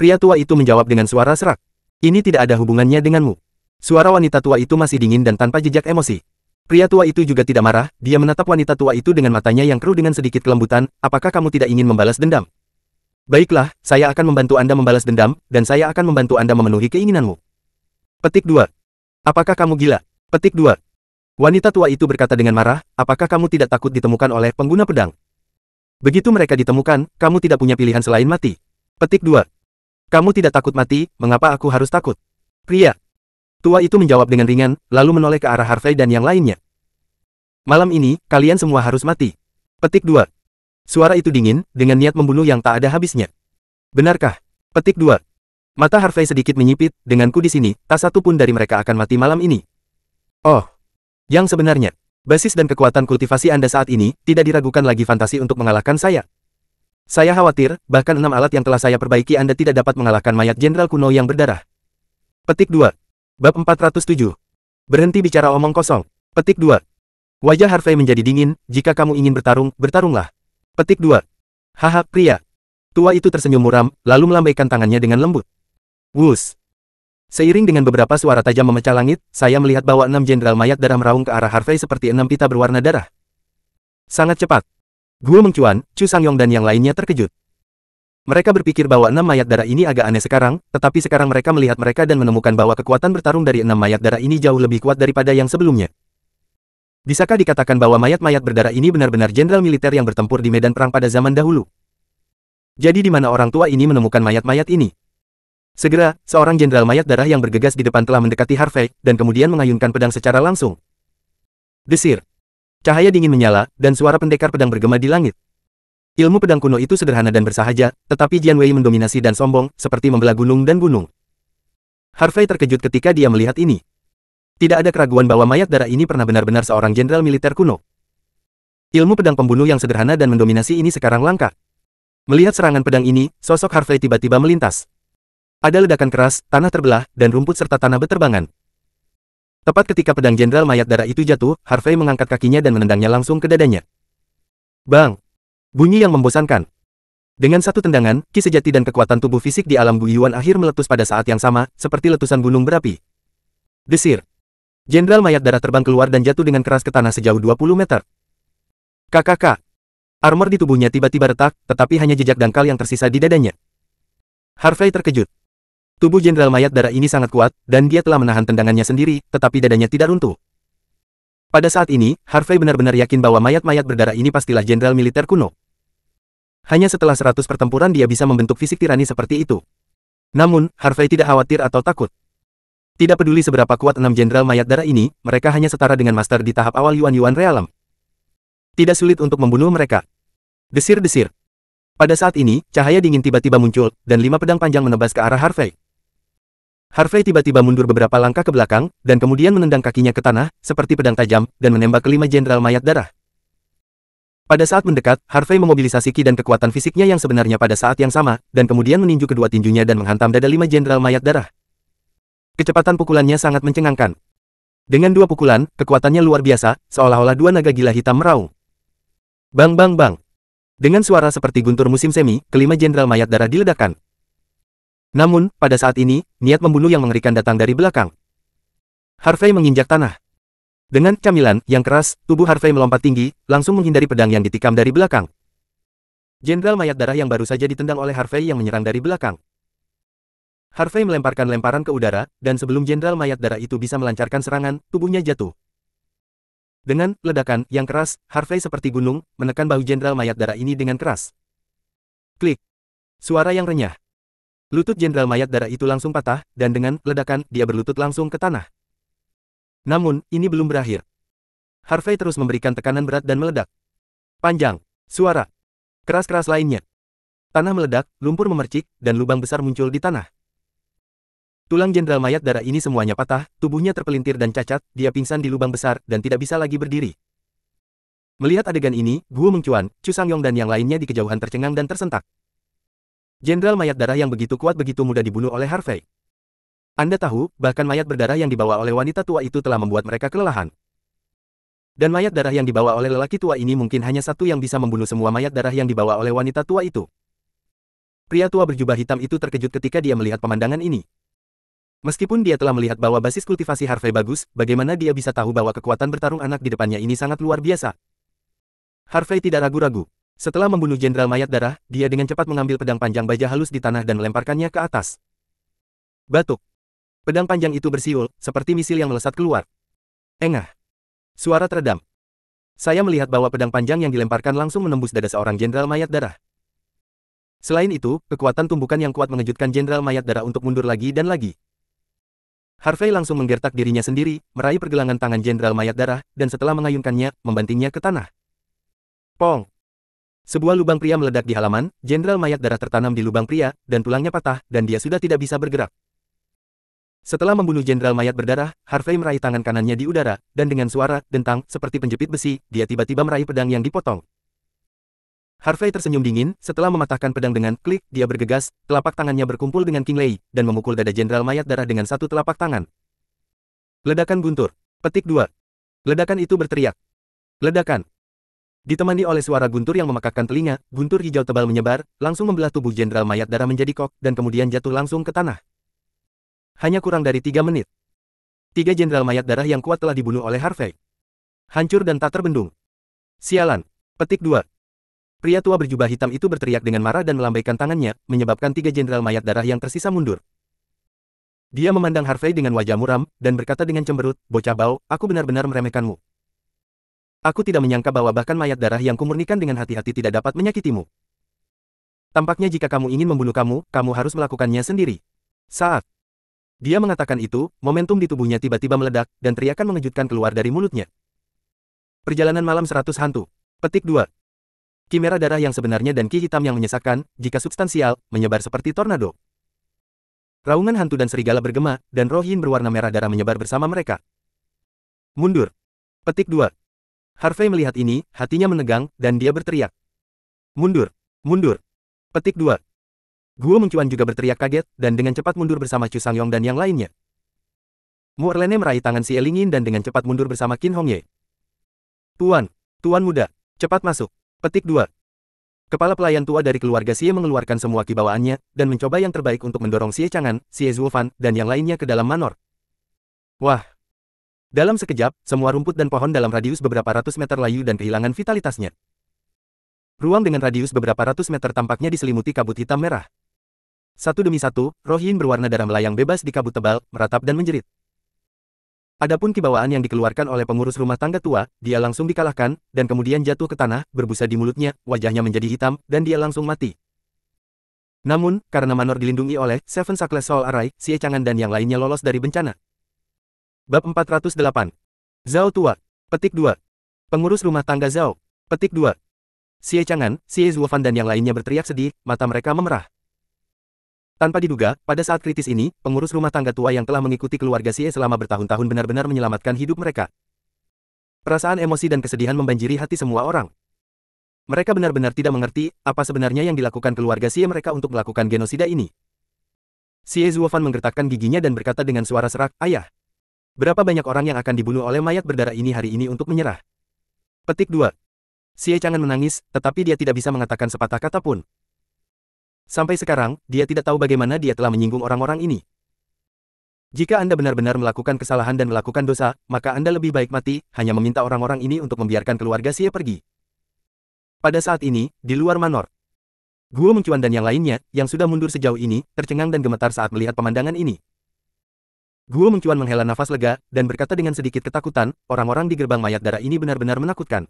Pria tua itu menjawab dengan suara serak. Ini tidak ada hubungannya denganmu. Suara wanita tua itu masih dingin dan tanpa jejak emosi. Pria tua itu juga tidak marah, dia menatap wanita tua itu dengan matanya yang keruh dengan sedikit kelembutan, apakah kamu tidak ingin membalas dendam? Baiklah, saya akan membantu Anda membalas dendam, dan saya akan membantu Anda memenuhi keinginanmu. Petik 2. Apakah kamu gila? Petik 2. Wanita tua itu berkata dengan marah, apakah kamu tidak takut ditemukan oleh pengguna pedang? Begitu mereka ditemukan, kamu tidak punya pilihan selain mati. Petik 2. Kamu tidak takut mati, mengapa aku harus takut? Pria tua itu menjawab dengan ringan, lalu menoleh ke arah Harvey dan yang lainnya. Malam ini, kalian semua harus mati. Petik 2. Suara itu dingin, dengan niat membunuh yang tak ada habisnya. Benarkah? Petik 2. Mata Harvey sedikit menyipit, denganku di sini, tak satu pun dari mereka akan mati malam ini. Oh. Yang sebenarnya, basis dan kekuatan kultivasi Anda saat ini, tidak diragukan lagi fantasi untuk mengalahkan saya. Saya khawatir, bahkan 6 alat yang telah saya perbaiki Anda tidak dapat mengalahkan mayat jenderal kuno yang berdarah. Petik 2. Bab 407. Berhenti bicara omong kosong. Petik 2. Wajah Harvey menjadi dingin, jika kamu ingin bertarung, bertarunglah. Petik 2. Haha, pria tua itu tersenyum muram, lalu melambaikan tangannya dengan lembut. Wus. Seiring dengan beberapa suara tajam memecah langit, saya melihat bahwa 6 jenderal mayat darah meraung ke arah Harvey seperti 6 pita berwarna darah. Sangat cepat. Guo Mengcuan, Chu Sangyong dan yang lainnya terkejut. Mereka berpikir bahwa 6 mayat darah ini agak aneh sekarang, tetapi sekarang mereka melihat mereka dan menemukan bahwa kekuatan bertarung dari 6 mayat darah ini jauh lebih kuat daripada yang sebelumnya. Bisakah dikatakan bahwa mayat-mayat berdarah ini benar-benar jenderal militer yang bertempur di medan perang pada zaman dahulu? Jadi di mana orang tua ini menemukan mayat-mayat ini? Segera, seorang jenderal mayat darah yang bergegas di depan telah mendekati Harvey, dan kemudian mengayunkan pedang secara langsung. Desir. Cahaya dingin menyala, dan suara pendekar pedang bergema di langit. Ilmu pedang kuno itu sederhana dan bersahaja, tetapi Jian Wei mendominasi dan sombong, seperti membelah gunung dan gunung. Harvey terkejut ketika dia melihat ini. Tidak ada keraguan bahwa mayat darah ini pernah benar-benar seorang jenderal militer kuno. Ilmu pedang pembunuh yang sederhana dan mendominasi ini sekarang langka. Melihat serangan pedang ini, sosok Harvey tiba-tiba melintas. Ada ledakan keras, tanah terbelah, dan rumput serta tanah beterbangan. Tepat ketika pedang Jenderal Mayat Darah itu jatuh, Harvey mengangkat kakinya dan menendangnya langsung ke dadanya. Bang! Bunyi yang membosankan. Dengan satu tendangan, ki sejati dan kekuatan tubuh fisik di alam Guiyuan akhir meletus pada saat yang sama, seperti letusan gunung berapi. Desir. Jenderal Mayat Darah terbang keluar dan jatuh dengan keras ke tanah sejauh 20 meter. KKK. Armor di tubuhnya tiba-tiba retak, tetapi hanya jejak dangkal yang tersisa di dadanya. Harvey terkejut. Tubuh Jenderal Mayat Darah ini sangat kuat, dan dia telah menahan tendangannya sendiri, tetapi dadanya tidak runtuh. Pada saat ini, Harvey benar-benar yakin bahwa mayat-mayat berdarah ini pastilah jenderal militer kuno. Hanya setelah 100 pertempuran dia bisa membentuk fisik tirani seperti itu. Namun, Harvey tidak khawatir atau takut. Tidak peduli seberapa kuat 6 jenderal mayat darah ini, mereka hanya setara dengan master di tahap awal Yuan Realm. Tidak sulit untuk membunuh mereka. Desir-desir. Pada saat ini, cahaya dingin tiba-tiba muncul, dan 5 pedang panjang menebas ke arah Harvey. Harvey tiba-tiba mundur beberapa langkah ke belakang, dan kemudian menendang kakinya ke tanah, seperti pedang tajam, dan menembak ke 5 jenderal mayat darah. Pada saat mendekat, Harvey memobilisasi ki dan kekuatan fisiknya yang sebenarnya pada saat yang sama, dan kemudian meninju kedua tinjunya dan menghantam dada 5 jenderal mayat darah. Kecepatan pukulannya sangat mencengangkan. Dengan 2 pukulan, kekuatannya luar biasa, seolah-olah 2 naga gila hitam meraung. Bang bang bang. Dengan suara seperti guntur musim semi, kelima jenderal mayat darah diledakkan. Namun, pada saat ini, niat membunuh yang mengerikan datang dari belakang. Harvey menginjak tanah. Dengan camilan yang keras, tubuh Harvey melompat tinggi, langsung menghindari pedang yang ditikam dari belakang. Jenderal mayat darah yang baru saja ditendang oleh Harvey yang menyerang dari belakang. Harvey melemparkan lemparan ke udara, dan sebelum jenderal mayat darah itu bisa melancarkan serangan, tubuhnya jatuh. Dengan ledakan yang keras, Harvey seperti gunung, menekan bahu jenderal mayat darah ini dengan keras. Klik. Suara yang renyah. Lutut jenderal mayat darah itu langsung patah, dan dengan ledakan, dia berlutut langsung ke tanah. Namun, ini belum berakhir. Harvey terus memberikan tekanan berat dan meledak. Panjang. Suara. Keras-keras lainnya. Tanah meledak, lumpur memercik, dan lubang besar muncul di tanah. Tulang jenderal mayat darah ini semuanya patah, tubuhnya terpelintir dan cacat, dia pingsan di lubang besar, dan tidak bisa lagi berdiri. Melihat adegan ini, Guo Mengcuan, Chu Sangyong dan yang lainnya di kejauhan tercengang dan tersentak. Jenderal mayat darah yang begitu kuat begitu mudah dibunuh oleh Harvey. Anda tahu, bahkan mayat berdarah yang dibawa oleh wanita tua itu telah membuat mereka kelelahan. Dan mayat darah yang dibawa oleh lelaki tua ini mungkin hanya satu yang bisa membunuh semua mayat darah yang dibawa oleh wanita tua itu. Pria tua berjubah hitam itu terkejut ketika dia melihat pemandangan ini. Meskipun dia telah melihat bahwa basis kultivasi Harvey bagus, bagaimana dia bisa tahu bahwa kekuatan bertarung anak di depannya ini sangat luar biasa? Harvey tidak ragu-ragu. Setelah membunuh jenderal mayat darah, dia dengan cepat mengambil pedang panjang baja halus di tanah dan melemparkannya ke atas. Batuk. Pedang panjang itu bersiul, seperti misil yang melesat keluar. Engah. Suara teredam. Saya melihat bahwa pedang panjang yang dilemparkan langsung menembus dada seorang jenderal mayat darah. Selain itu, kekuatan tumbukan yang kuat mengejutkan jenderal mayat darah untuk mundur lagi dan lagi. Harvey langsung menggertak dirinya sendiri, meraih pergelangan tangan jenderal mayat darah, dan setelah mengayunkannya, membantingnya ke tanah. Pong! Sebuah lubang pria meledak di halaman, jenderal mayat darah tertanam di lubang pria, dan tulangnya patah, dan dia sudah tidak bisa bergerak. Setelah membunuh jenderal mayat berdarah, Harvey meraih tangan kanannya di udara, dan dengan suara dentang seperti penjepit besi, dia tiba-tiba meraih pedang yang dipotong. Harvey tersenyum dingin, setelah mematahkan pedang dengan klik, dia bergegas, telapak tangannya berkumpul dengan King Lei, dan memukul dada jenderal mayat darah dengan satu telapak tangan. Ledakan guntur. Petik 2. Ledakan itu berteriak. Ledakan. Ditemani oleh suara guntur yang memekakkan telinga, guntur hijau tebal menyebar, langsung membelah tubuh jenderal mayat darah menjadi kok, dan kemudian jatuh langsung ke tanah. Hanya kurang dari 3 menit. 3 jenderal mayat darah yang kuat telah dibunuh oleh Harvey. Hancur dan tak terbendung. Sialan. Petik 2. Pria tua berjubah hitam itu berteriak dengan marah dan melambaikan tangannya, menyebabkan 3 jenderal mayat darah yang tersisa mundur. Dia memandang Harvey dengan wajah muram, dan berkata dengan cemberut, "Bocah bau, aku benar-benar meremehkanmu. Aku tidak menyangka bahwa bahkan mayat darah yang kumurnikan dengan hati-hati tidak dapat menyakitimu. Tampaknya jika kamu ingin membunuh kamu harus melakukannya sendiri." Saat dia mengatakan itu, momentum di tubuhnya tiba-tiba meledak, dan teriakan mengejutkan keluar dari mulutnya. Perjalanan malam 100 hantu. Petik 2. Ki merah darah yang sebenarnya dan ki hitam yang menyesakkan, jika substansial, menyebar seperti tornado. Raungan hantu dan serigala bergema, dan roh yin berwarna merah darah menyebar bersama mereka. Mundur. Petik 2. Harvey melihat ini, hatinya menegang, dan dia berteriak. Mundur. Mundur. Petik 2. Guo Mengcuan juga berteriak kaget, dan dengan cepat mundur bersama Chu Sangyong dan yang lainnya. Mu Erlene meraih tangan si Elingin dan dengan cepat mundur bersama Qin Hongye. Tuan muda, cepat masuk. Petik 2. Kepala pelayan tua dari keluarga Xie mengeluarkan semua kibawaannya dan mencoba yang terbaik untuk mendorong Xie Chang'an, Xie Zuofan, dan yang lainnya ke dalam manor. Wah! Dalam sekejap, semua rumput dan pohon dalam radius beberapa ratus meter layu dan kehilangan vitalitasnya. Ruang dengan radius beberapa ratus meter tampaknya diselimuti kabut hitam merah. Satu demi satu, roh yin berwarna darah melayang bebas di kabut tebal, meratap dan menjerit. Adapun kibawaan yang dikeluarkan oleh pengurus rumah tangga tua, dia langsung dikalahkan, dan kemudian jatuh ke tanah, berbusa di mulutnya, wajahnya menjadi hitam, dan dia langsung mati. Namun, karena manor dilindungi oleh Seven Sackless Soul Array, Xie Chang'an dan yang lainnya lolos dari bencana. Bab 408. Zhao tua. Petik 2. Pengurus rumah tangga Zhao. Petik 2. Xie Chang'an, Xie Zuofan dan yang lainnya berteriak sedih, mata mereka memerah. Tanpa diduga, pada saat kritis ini, pengurus rumah tangga tua yang telah mengikuti keluarga Xie selama bertahun-tahun benar-benar menyelamatkan hidup mereka. Perasaan emosi dan kesedihan membanjiri hati semua orang. Mereka benar-benar tidak mengerti apa sebenarnya yang dilakukan keluarga Xie mereka untuk melakukan genosida ini. Xie Zuofan menggertakkan giginya dan berkata dengan suara serak, "Ayah, berapa banyak orang yang akan dibunuh oleh mayat berdarah ini hari ini untuk menyerah?" Petik 2. Xie Chang'an menangis, tetapi dia tidak bisa mengatakan sepatah kata pun. Sampai sekarang, dia tidak tahu bagaimana dia telah menyinggung orang-orang ini. Jika Anda benar-benar melakukan kesalahan dan melakukan dosa, maka Anda lebih baik mati, hanya meminta orang-orang ini untuk membiarkan keluarga Xie pergi. Pada saat ini, di luar manor, Guo Mengcuan dan yang lainnya, yang sudah mundur sejauh ini, tercengang dan gemetar saat melihat pemandangan ini. Guo Mengcuan menghela nafas lega, dan berkata dengan sedikit ketakutan, orang-orang di gerbang mayat darah ini benar-benar menakutkan.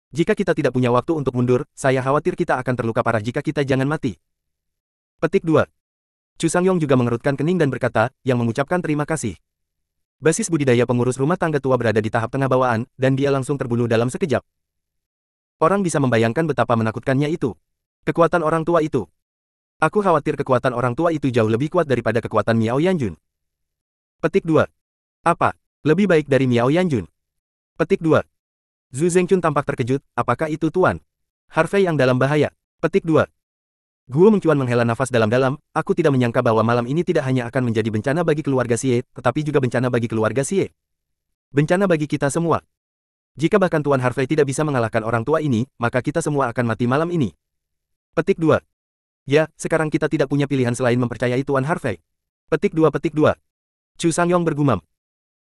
Jika kita tidak punya waktu untuk mundur, saya khawatir kita akan terluka parah jika kita jangan mati. Petik 2. Chu Sangyong juga mengerutkan kening dan berkata, yang mengucapkan terima kasih. Basis budidaya pengurus rumah tangga tua berada di tahap tengah bawaan, dan dia langsung terbunuh dalam sekejap. Orang bisa membayangkan betapa menakutkannya itu. Kekuatan orang tua itu. Aku khawatir kekuatan orang tua itu jauh lebih kuat daripada kekuatan Miao Yanjun. Petik 2. Apa? Lebih baik dari Miao Yanjun. Petik 2. Zhu Zengchun tampak terkejut, apakah itu Tuan? Harvey yang dalam bahaya. Petik 2. Guo Mengcuan menghela nafas dalam-dalam, aku tidak menyangka bahwa malam ini tidak hanya akan menjadi bencana bagi keluarga Xie, tetapi juga bencana bagi keluarga Xie. Bencana bagi kita semua. Jika bahkan Tuan Harvey tidak bisa mengalahkan orang tua ini, maka kita semua akan mati malam ini. Petik 2. Ya, sekarang kita tidak punya pilihan selain mempercayai Tuan Harvey. Petik 2. Petik 2. Chu Sangyong bergumam.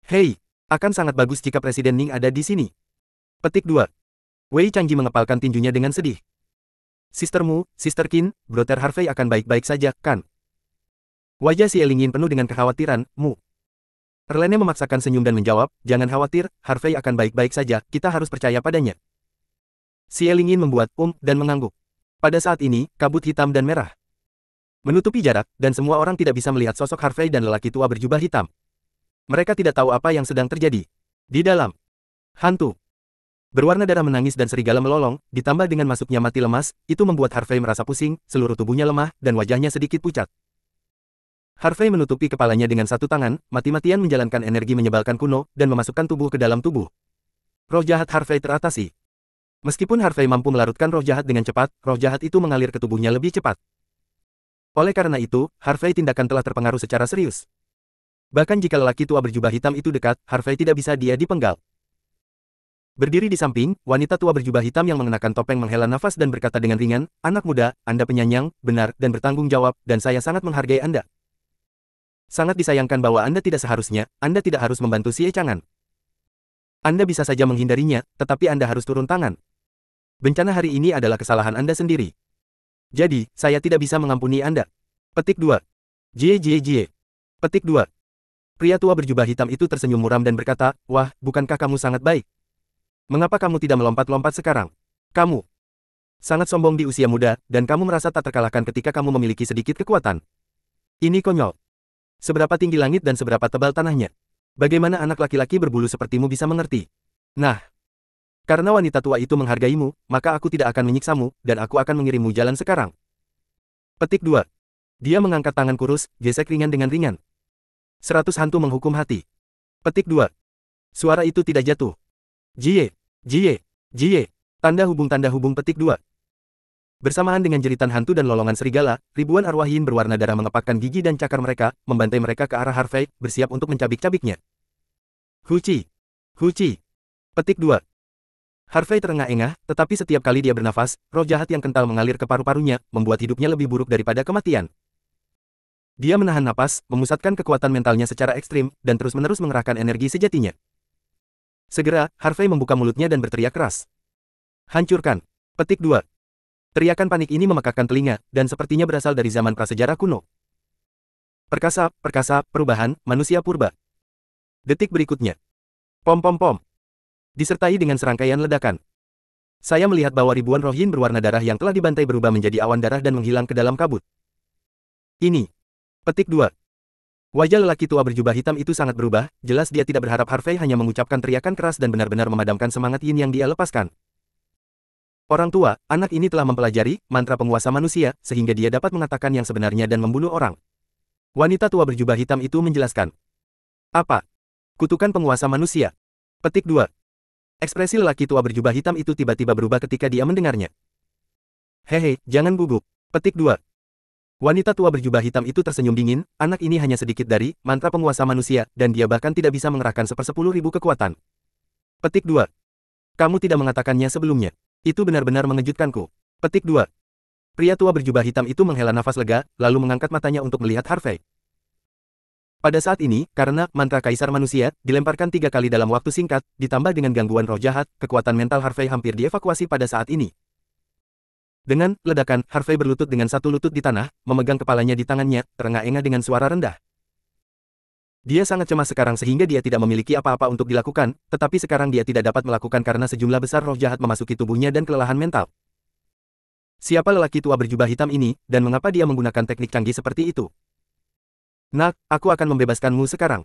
Hei, akan sangat bagus jika Presiden Ning ada di sini. Petik 2. Wei Changji mengepalkan tinjunya dengan sedih. Sistermu, Sister Qin, Brother Harvey akan baik-baik saja, kan? Wajah si Elingin penuh dengan kekhawatiran, Mu. Erlene memaksakan senyum dan menjawab, jangan khawatir, Harvey akan baik-baik saja, kita harus percaya padanya. Si Elingin membuat dan mengangguk. Pada saat ini, kabut hitam dan merah menutupi jarak, dan semua orang tidak bisa melihat sosok Harvey dan lelaki tua berjubah hitam. Mereka tidak tahu apa yang sedang terjadi. Di dalam, hantu berwarna darah menangis dan serigala melolong, ditambah dengan masuknya mati lemas, itu membuat Harvey merasa pusing, seluruh tubuhnya lemah, dan wajahnya sedikit pucat. Harvey menutupi kepalanya dengan satu tangan, mati-matian menjalankan energi menyebalkan kuno, dan memasukkan tubuh ke dalam tubuh. Roh jahat Harvey teratasi. Meskipun Harvey mampu melarutkan roh jahat dengan cepat, roh jahat itu mengalir ke tubuhnya lebih cepat. Oleh karena itu, Harvey tindakan telah terpengaruh secara serius. Bahkan jika lelaki tua berjubah hitam itu dekat, Harvey tidak bisa dia dipenggal. Berdiri di samping, wanita tua berjubah hitam yang mengenakan topeng menghela nafas dan berkata dengan ringan, anak muda, Anda penyayang, benar, dan bertanggung jawab, dan saya sangat menghargai Anda. Sangat disayangkan bahwa Anda tidak seharusnya, Anda tidak harus membantu Xie Chang'an. Anda bisa saja menghindarinya, tetapi Anda harus turun tangan. Bencana hari ini adalah kesalahan Anda sendiri. Jadi, saya tidak bisa mengampuni Anda. Petik 2. Jie. Petik 2. Pria tua berjubah hitam itu tersenyum muram dan berkata, wah, bukankah kamu sangat baik? Mengapa kamu tidak melompat-lompat sekarang? Kamu sangat sombong di usia muda, dan kamu merasa tak terkalahkan ketika kamu memiliki sedikit kekuatan. Ini konyol. Seberapa tinggi langit dan seberapa tebal tanahnya? Bagaimana anak laki-laki berbulu sepertimu bisa mengerti? Nah, karena wanita tua itu menghargaimu, maka aku tidak akan menyiksamu, dan aku akan mengirimmu jalan sekarang. Petik 2. Dia mengangkat tangan kurus, gesek ringan dengan ringan. 100 hantu menghukum hati. Petik 2. Suara itu tidak jatuh. Jie. Tanda hubung petik 2. Bersamaan dengan jeritan hantu dan lolongan serigala, ribuan arwah yin berwarna darah mengepakkan gigi dan cakar mereka, membantai mereka ke arah Harvey, bersiap untuk mencabik-cabiknya. Huci! Huci! Petik 2. Harvey terengah-engah, tetapi setiap kali dia bernafas, roh jahat yang kental mengalir ke paru-parunya, membuat hidupnya lebih buruk daripada kematian. Dia menahan napas, memusatkan kekuatan mentalnya secara ekstrim, dan terus-menerus mengerahkan energi sejatinya. Segera, Harvey membuka mulutnya dan berteriak keras. Hancurkan! Petik 2. Teriakan panik ini memekakkan telinga, dan sepertinya berasal dari zaman prasejarah kuno. Perkasa, perkasa, perubahan, manusia purba. Detik berikutnya. Pom-pom-pom. Disertai dengan serangkaian ledakan. Saya melihat bahwa ribuan roh yin berwarna darah yang telah dibantai berubah menjadi awan darah dan menghilang ke dalam kabut. Ini. Petik 2. Wajah lelaki tua berjubah hitam itu sangat berubah, jelas dia tidak berharap Harvey hanya mengucapkan teriakan keras dan benar-benar memadamkan semangat yin yang dia lepaskan. Orang tua, anak ini telah mempelajari mantra penguasa manusia, sehingga dia dapat mengatakan yang sebenarnya dan membunuh orang. Wanita tua berjubah hitam itu menjelaskan. Apa? Kutukan penguasa manusia. Petik 2. Ekspresi lelaki tua berjubah hitam itu tiba-tiba berubah ketika dia mendengarnya. Hehe, jangan gugup. Petik 2. Wanita tua berjubah hitam itu tersenyum dingin, anak ini hanya sedikit dari mantra penguasa manusia, dan dia bahkan tidak bisa mengerahkan 1/10.000 kekuatan. Petik 2. Kamu tidak mengatakannya sebelumnya. Itu benar-benar mengejutkanku. Petik 2. Pria tua berjubah hitam itu menghela nafas lega, lalu mengangkat matanya untuk melihat Harvey. Pada saat ini, karena mantra kaisar manusia dilemparkan 3 kali dalam waktu singkat, ditambah dengan gangguan roh jahat, kekuatan mental Harvey hampir dievakuasi pada saat ini. Dengan ledakan, Harvey berlutut dengan satu lutut di tanah, memegang kepalanya di tangannya, terengah-engah dengan suara rendah. Dia sangat cemas sekarang sehingga dia tidak memiliki apa-apa untuk dilakukan, tetapi sekarang dia tidak dapat melakukan karena sejumlah besar roh jahat memasuki tubuhnya dan kelelahan mental. Siapa lelaki tua berjubah hitam ini, dan mengapa dia menggunakan teknik canggih seperti itu? Nak, aku akan membebaskanmu sekarang.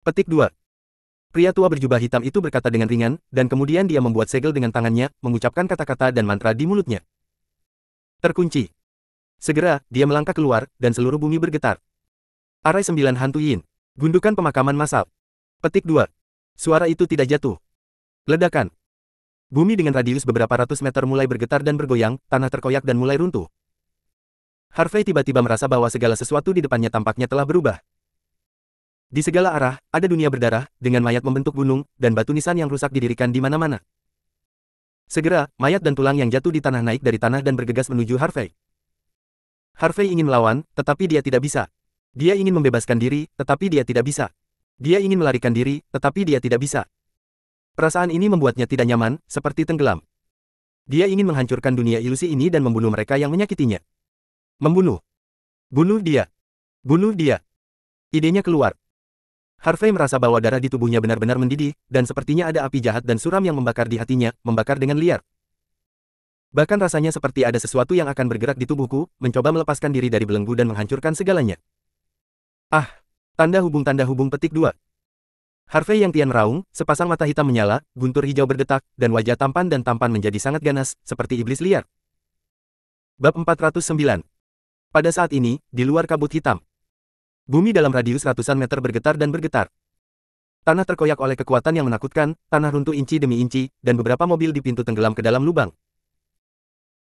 Petik 2. Pria tua berjubah hitam itu berkata dengan ringan, dan kemudian dia membuat segel dengan tangannya, mengucapkan kata-kata dan mantra di mulutnya. Terkunci. Segera, dia melangkah keluar, dan seluruh bumi bergetar. Arai 9 hantu yin. Gundukan pemakaman massal. Petik 2. Suara itu tidak jatuh. Ledakan. Bumi dengan radius beberapa ratus meter mulai bergetar dan bergoyang, tanah terkoyak dan mulai runtuh. Harvey tiba-tiba merasa bahwa segala sesuatu di depannya tampaknya telah berubah. Di segala arah, ada dunia berdarah, dengan mayat membentuk gunung, dan batu nisan yang rusak didirikan di mana-mana. Segera, mayat dan tulang yang jatuh di tanah naik dari tanah dan bergegas menuju Harvey. Harvey ingin melawan, tetapi dia tidak bisa. Dia ingin membebaskan diri, tetapi dia tidak bisa. Dia ingin melarikan diri, tetapi dia tidak bisa. Perasaan ini membuatnya tidak nyaman, seperti tenggelam. Dia ingin menghancurkan dunia ilusi ini dan membunuh mereka yang menyakitinya. Membunuh. Bunuh dia. Bunuh dia. Idenya keluar. Harvey merasa bahwa darah di tubuhnya benar-benar mendidih, dan sepertinya ada api jahat dan suram yang membakar di hatinya, membakar dengan liar. Bahkan rasanya seperti ada sesuatu yang akan bergerak di tubuhku, mencoba melepaskan diri dari belenggu dan menghancurkan segalanya. Ah, tanda hubung petik 2. Harvey yang kian meraung, sepasang mata hitam menyala, guntur hijau berdetak, dan wajah tampan menjadi sangat ganas, seperti iblis liar. Bab 409. Pada saat ini, di luar kabut hitam. Bumi dalam radius ratusan meter bergetar dan bergetar. Tanah terkoyak oleh kekuatan yang menakutkan, tanah runtuh inci demi inci, dan beberapa mobil di pintu tenggelam ke dalam lubang.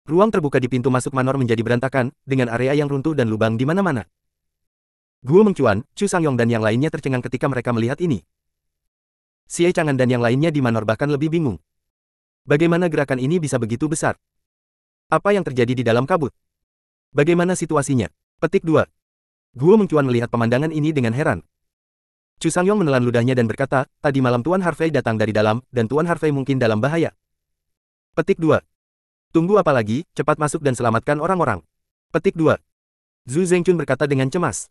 Ruang terbuka di pintu masuk manor menjadi berantakan, dengan area yang runtuh dan lubang di mana-mana. Guo Mengcuan, Chu Sangyong dan yang lainnya tercengang ketika mereka melihat ini. Xie Chang'an dan yang lainnya di manor bahkan lebih bingung. Bagaimana gerakan ini bisa begitu besar? Apa yang terjadi di dalam kabut? Bagaimana situasinya? Petik 2. Guo Mengcuan melihat pemandangan ini dengan heran. Chu Sangyong menelan ludahnya dan berkata, tadi malam Tuan Harvey datang dari dalam, dan Tuan Harvey mungkin dalam bahaya. Petik 2. Tunggu apa lagi, cepat masuk dan selamatkan orang-orang. Petik 2. Zhu Zengchun berkata dengan cemas.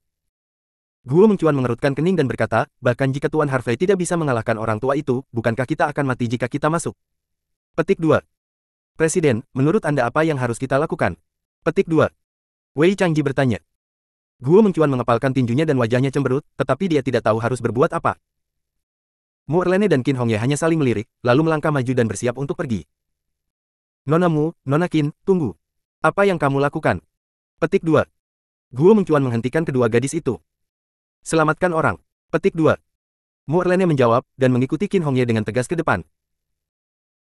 Guo Mengcuan mengerutkan kening dan berkata, bahkan jika Tuan Harvey tidak bisa mengalahkan orang tua itu, bukankah kita akan mati jika kita masuk? Petik 2. Presiden, menurut Anda apa yang harus kita lakukan? Petik 2. Wei Changji bertanya. Guo Mengcuan mengepalkan tinjunya dan wajahnya cemberut, tetapi dia tidak tahu harus berbuat apa. Mu Erlene dan Qin Hongye hanya saling melirik, lalu melangkah maju dan bersiap untuk pergi. Nona Mu, Nona Qin, tunggu. Apa yang kamu lakukan? Petik 2. Guo Mengcuan menghentikan kedua gadis itu. Selamatkan orang. Petik 2. Mu Erlene menjawab, dan mengikuti Qin Hongye dengan tegas ke depan.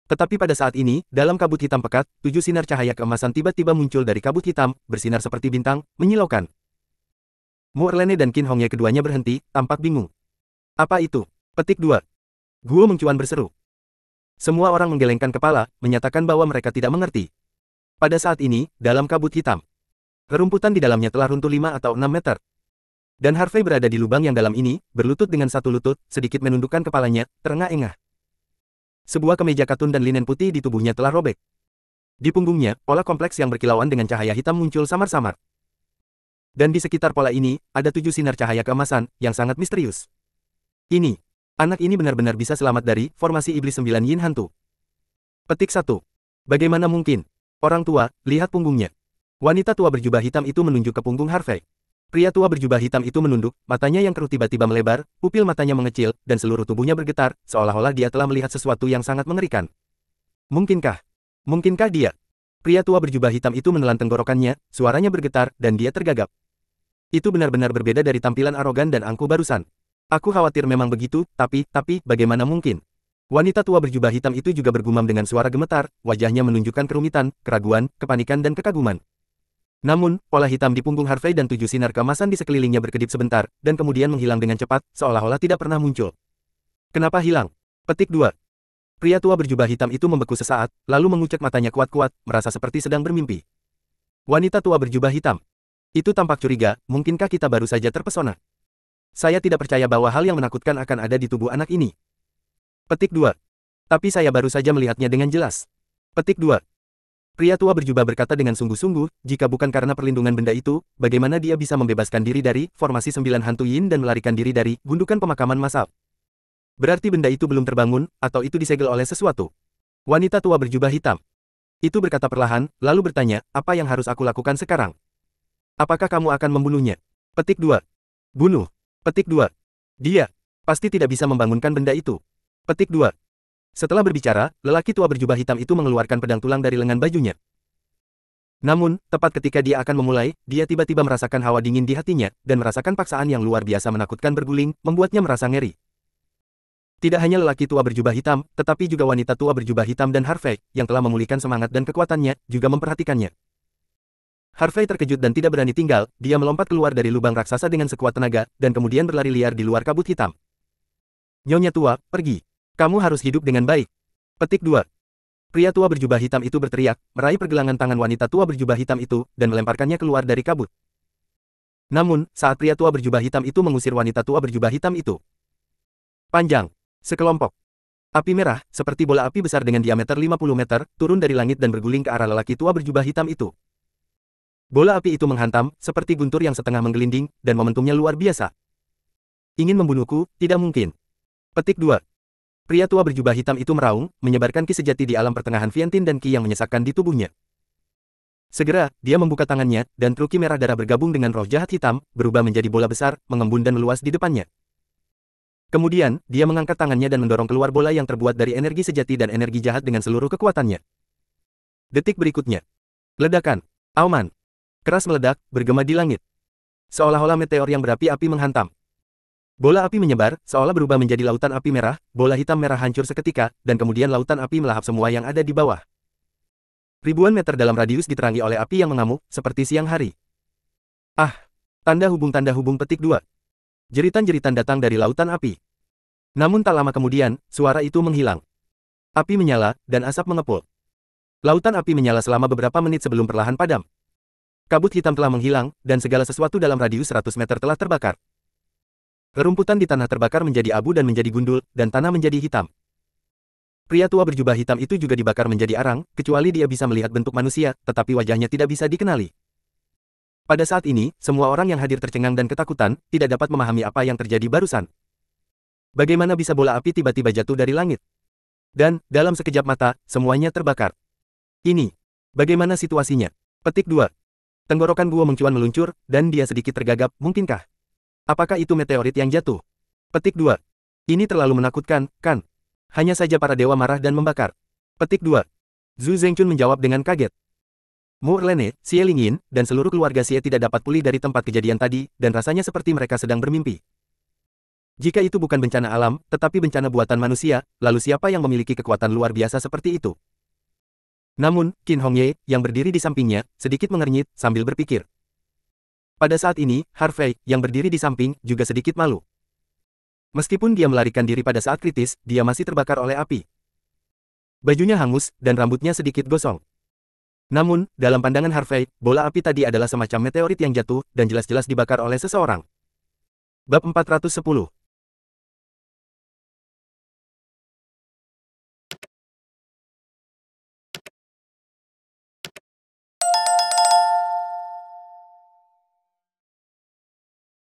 Tetapi pada saat ini, dalam kabut hitam pekat, 7 sinar cahaya keemasan tiba-tiba muncul dari kabut hitam, bersinar seperti bintang, menyilaukan. Mu Erlene dan Qin Hongye keduanya berhenti, tampak bingung. Apa itu? Petik 2. Guo Mengcuan berseru. Semua orang menggelengkan kepala, menyatakan bahwa mereka tidak mengerti. Pada saat ini, dalam kabut hitam, rerumputan di dalamnya telah runtuh 5 atau 6 meter. Dan Harvey berada di lubang yang dalam ini, berlutut dengan satu lutut, sedikit menundukkan kepalanya, terengah-engah. Sebuah kemeja katun dan linen putih di tubuhnya telah robek. Di punggungnya, pola kompleks yang berkilauan dengan cahaya hitam muncul samar-samar. Dan di sekitar pola ini, ada 7 sinar cahaya keemasan, yang sangat misterius. Anak ini benar-benar bisa selamat dari formasi iblis 9 yin hantu. Petik 1. Bagaimana mungkin? Orang tua, lihat punggungnya. Wanita tua berjubah hitam itu menunjuk ke punggung Harvey. Pria tua berjubah hitam itu menunduk, matanya yang keruh tiba-tiba melebar, pupil matanya mengecil, dan seluruh tubuhnya bergetar, seolah-olah dia telah melihat sesuatu yang sangat mengerikan. Mungkinkah? Mungkinkah dia? Pria tua berjubah hitam itu menelan tenggorokannya, suaranya bergetar, dan dia tergagap. Itu benar-benar berbeda dari tampilan arogan dan angkuh barusan. Aku khawatir memang begitu, tapi, bagaimana mungkin? Wanita tua berjubah hitam itu juga bergumam dengan suara gemetar, wajahnya menunjukkan kerumitan, keraguan, kepanikan dan kekaguman. Namun, pola hitam di punggung Harvey dan 7 sinar keemasan di sekelilingnya berkedip sebentar, dan kemudian menghilang dengan cepat, seolah-olah tidak pernah muncul. Kenapa hilang? Petik 2. Pria tua berjubah hitam itu membeku sesaat, lalu mengucek matanya kuat-kuat, merasa seperti sedang bermimpi. Wanita tua berjubah hitam. Itu tampak curiga, mungkinkah kita baru saja terpesona? Saya tidak percaya bahwa hal yang menakutkan akan ada di tubuh anak ini. Petik 2. Tapi saya baru saja melihatnya dengan jelas. Petik 2. Pria tua berjubah berkata dengan sungguh-sungguh, jika bukan karena perlindungan benda itu, bagaimana dia bisa membebaskan diri dari formasi 9 hantu yin dan melarikan diri dari gundukan pemakaman massal? Berarti benda itu belum terbangun, atau itu disegel oleh sesuatu. Wanita tua berjubah hitam itu berkata perlahan, lalu bertanya, apa yang harus aku lakukan sekarang? Apakah kamu akan membunuhnya? Petik 2. Bunuh. Petik 2. Dia pasti tidak bisa membangunkan benda itu. Petik 2. Setelah berbicara, lelaki tua berjubah hitam itu mengeluarkan pedang tulang dari lengan bajunya. Namun, tepat ketika dia akan memulai, dia tiba-tiba merasakan hawa dingin di hatinya, dan merasakan paksaan yang luar biasa menakutkan berguling, membuatnya merasa ngeri. Tidak hanya lelaki tua berjubah hitam, tetapi juga wanita tua berjubah hitam dan Harvey, yang telah memulihkan semangat dan kekuatannya, juga memperhatikannya. Harvey terkejut dan tidak berani tinggal, dia melompat keluar dari lubang raksasa dengan sekuat tenaga, dan kemudian berlari liar di luar kabut hitam. Nyonya tua, pergi. Kamu harus hidup dengan baik. Petik 2. Pria tua berjubah hitam itu berteriak, meraih pergelangan tangan wanita tua berjubah hitam itu, dan melemparkannya keluar dari kabut. Namun, saat pria tua berjubah hitam itu mengusir wanita tua berjubah hitam itu, panjang, sekelompok api merah, seperti bola api besar dengan diameter 50 meter, turun dari langit dan berguling ke arah lelaki tua berjubah hitam itu. Bola api itu menghantam, seperti guntur yang setengah menggelinding, dan momentumnya luar biasa. Ingin membunuhku, tidak mungkin. Petik 2. Pria tua berjubah hitam itu meraung, menyebarkan ki sejati di alam pertengahan Viantin dan ki yang menyesakkan di tubuhnya. Segera, dia membuka tangannya, dan truk ki merah darah bergabung dengan roh jahat hitam, berubah menjadi bola besar, mengembun dan meluas di depannya. Kemudian, dia mengangkat tangannya dan mendorong keluar bola yang terbuat dari energi sejati dan energi jahat dengan seluruh kekuatannya. Detik berikutnya. Ledakan. Auman. Keras meledak, bergema di langit. Seolah-olah meteor yang berapi-api menghantam. Bola api menyebar, seolah berubah menjadi lautan api merah, bola hitam merah hancur seketika, dan kemudian lautan api melahap semua yang ada di bawah. Ribuan meter dalam radius diterangi oleh api yang mengamuk, seperti siang hari. Ah! Tanda hubung petik 2. Jeritan-jeritan datang dari lautan api. Namun tak lama kemudian, suara itu menghilang. Api menyala, dan asap mengepul. Lautan api menyala selama beberapa menit sebelum perlahan padam. Kabut hitam telah menghilang, dan segala sesuatu dalam radius 100 meter telah terbakar. Rerumputan di tanah terbakar menjadi abu dan menjadi gundul, dan tanah menjadi hitam. Pria tua berjubah hitam itu juga dibakar menjadi arang, kecuali dia bisa melihat bentuk manusia, tetapi wajahnya tidak bisa dikenali. Pada saat ini, semua orang yang hadir tercengang dan ketakutan, tidak dapat memahami apa yang terjadi barusan. Bagaimana bisa bola api tiba-tiba jatuh dari langit? Dan, dalam sekejap mata, semuanya terbakar. Ini, bagaimana situasinya? Petik 2. Tenggorokan Guo Mengcuan meluncur, dan dia sedikit tergagap, mungkinkah? Apakah itu meteorit yang jatuh? Petik 2. Ini terlalu menakutkan, kan? Hanya saja para dewa marah dan membakar. Petik 2. Zhu Zengchun menjawab dengan kaget. Mu Erlene, Xie Lingyin, dan seluruh keluarga Xie tidak dapat pulih dari tempat kejadian tadi, dan rasanya seperti mereka sedang bermimpi. Jika itu bukan bencana alam, tetapi bencana buatan manusia, lalu siapa yang memiliki kekuatan luar biasa seperti itu? Namun, Qin Hongye, yang berdiri di sampingnya, sedikit mengernyit sambil berpikir. Pada saat ini, Harvey, yang berdiri di samping, juga sedikit malu. Meskipun dia melarikan diri pada saat kritis, dia masih terbakar oleh api. Bajunya hangus, dan rambutnya sedikit gosong. Namun, dalam pandangan Harvey, bola api tadi adalah semacam meteorit yang jatuh, dan jelas-jelas dibakar oleh seseorang. Bab 410.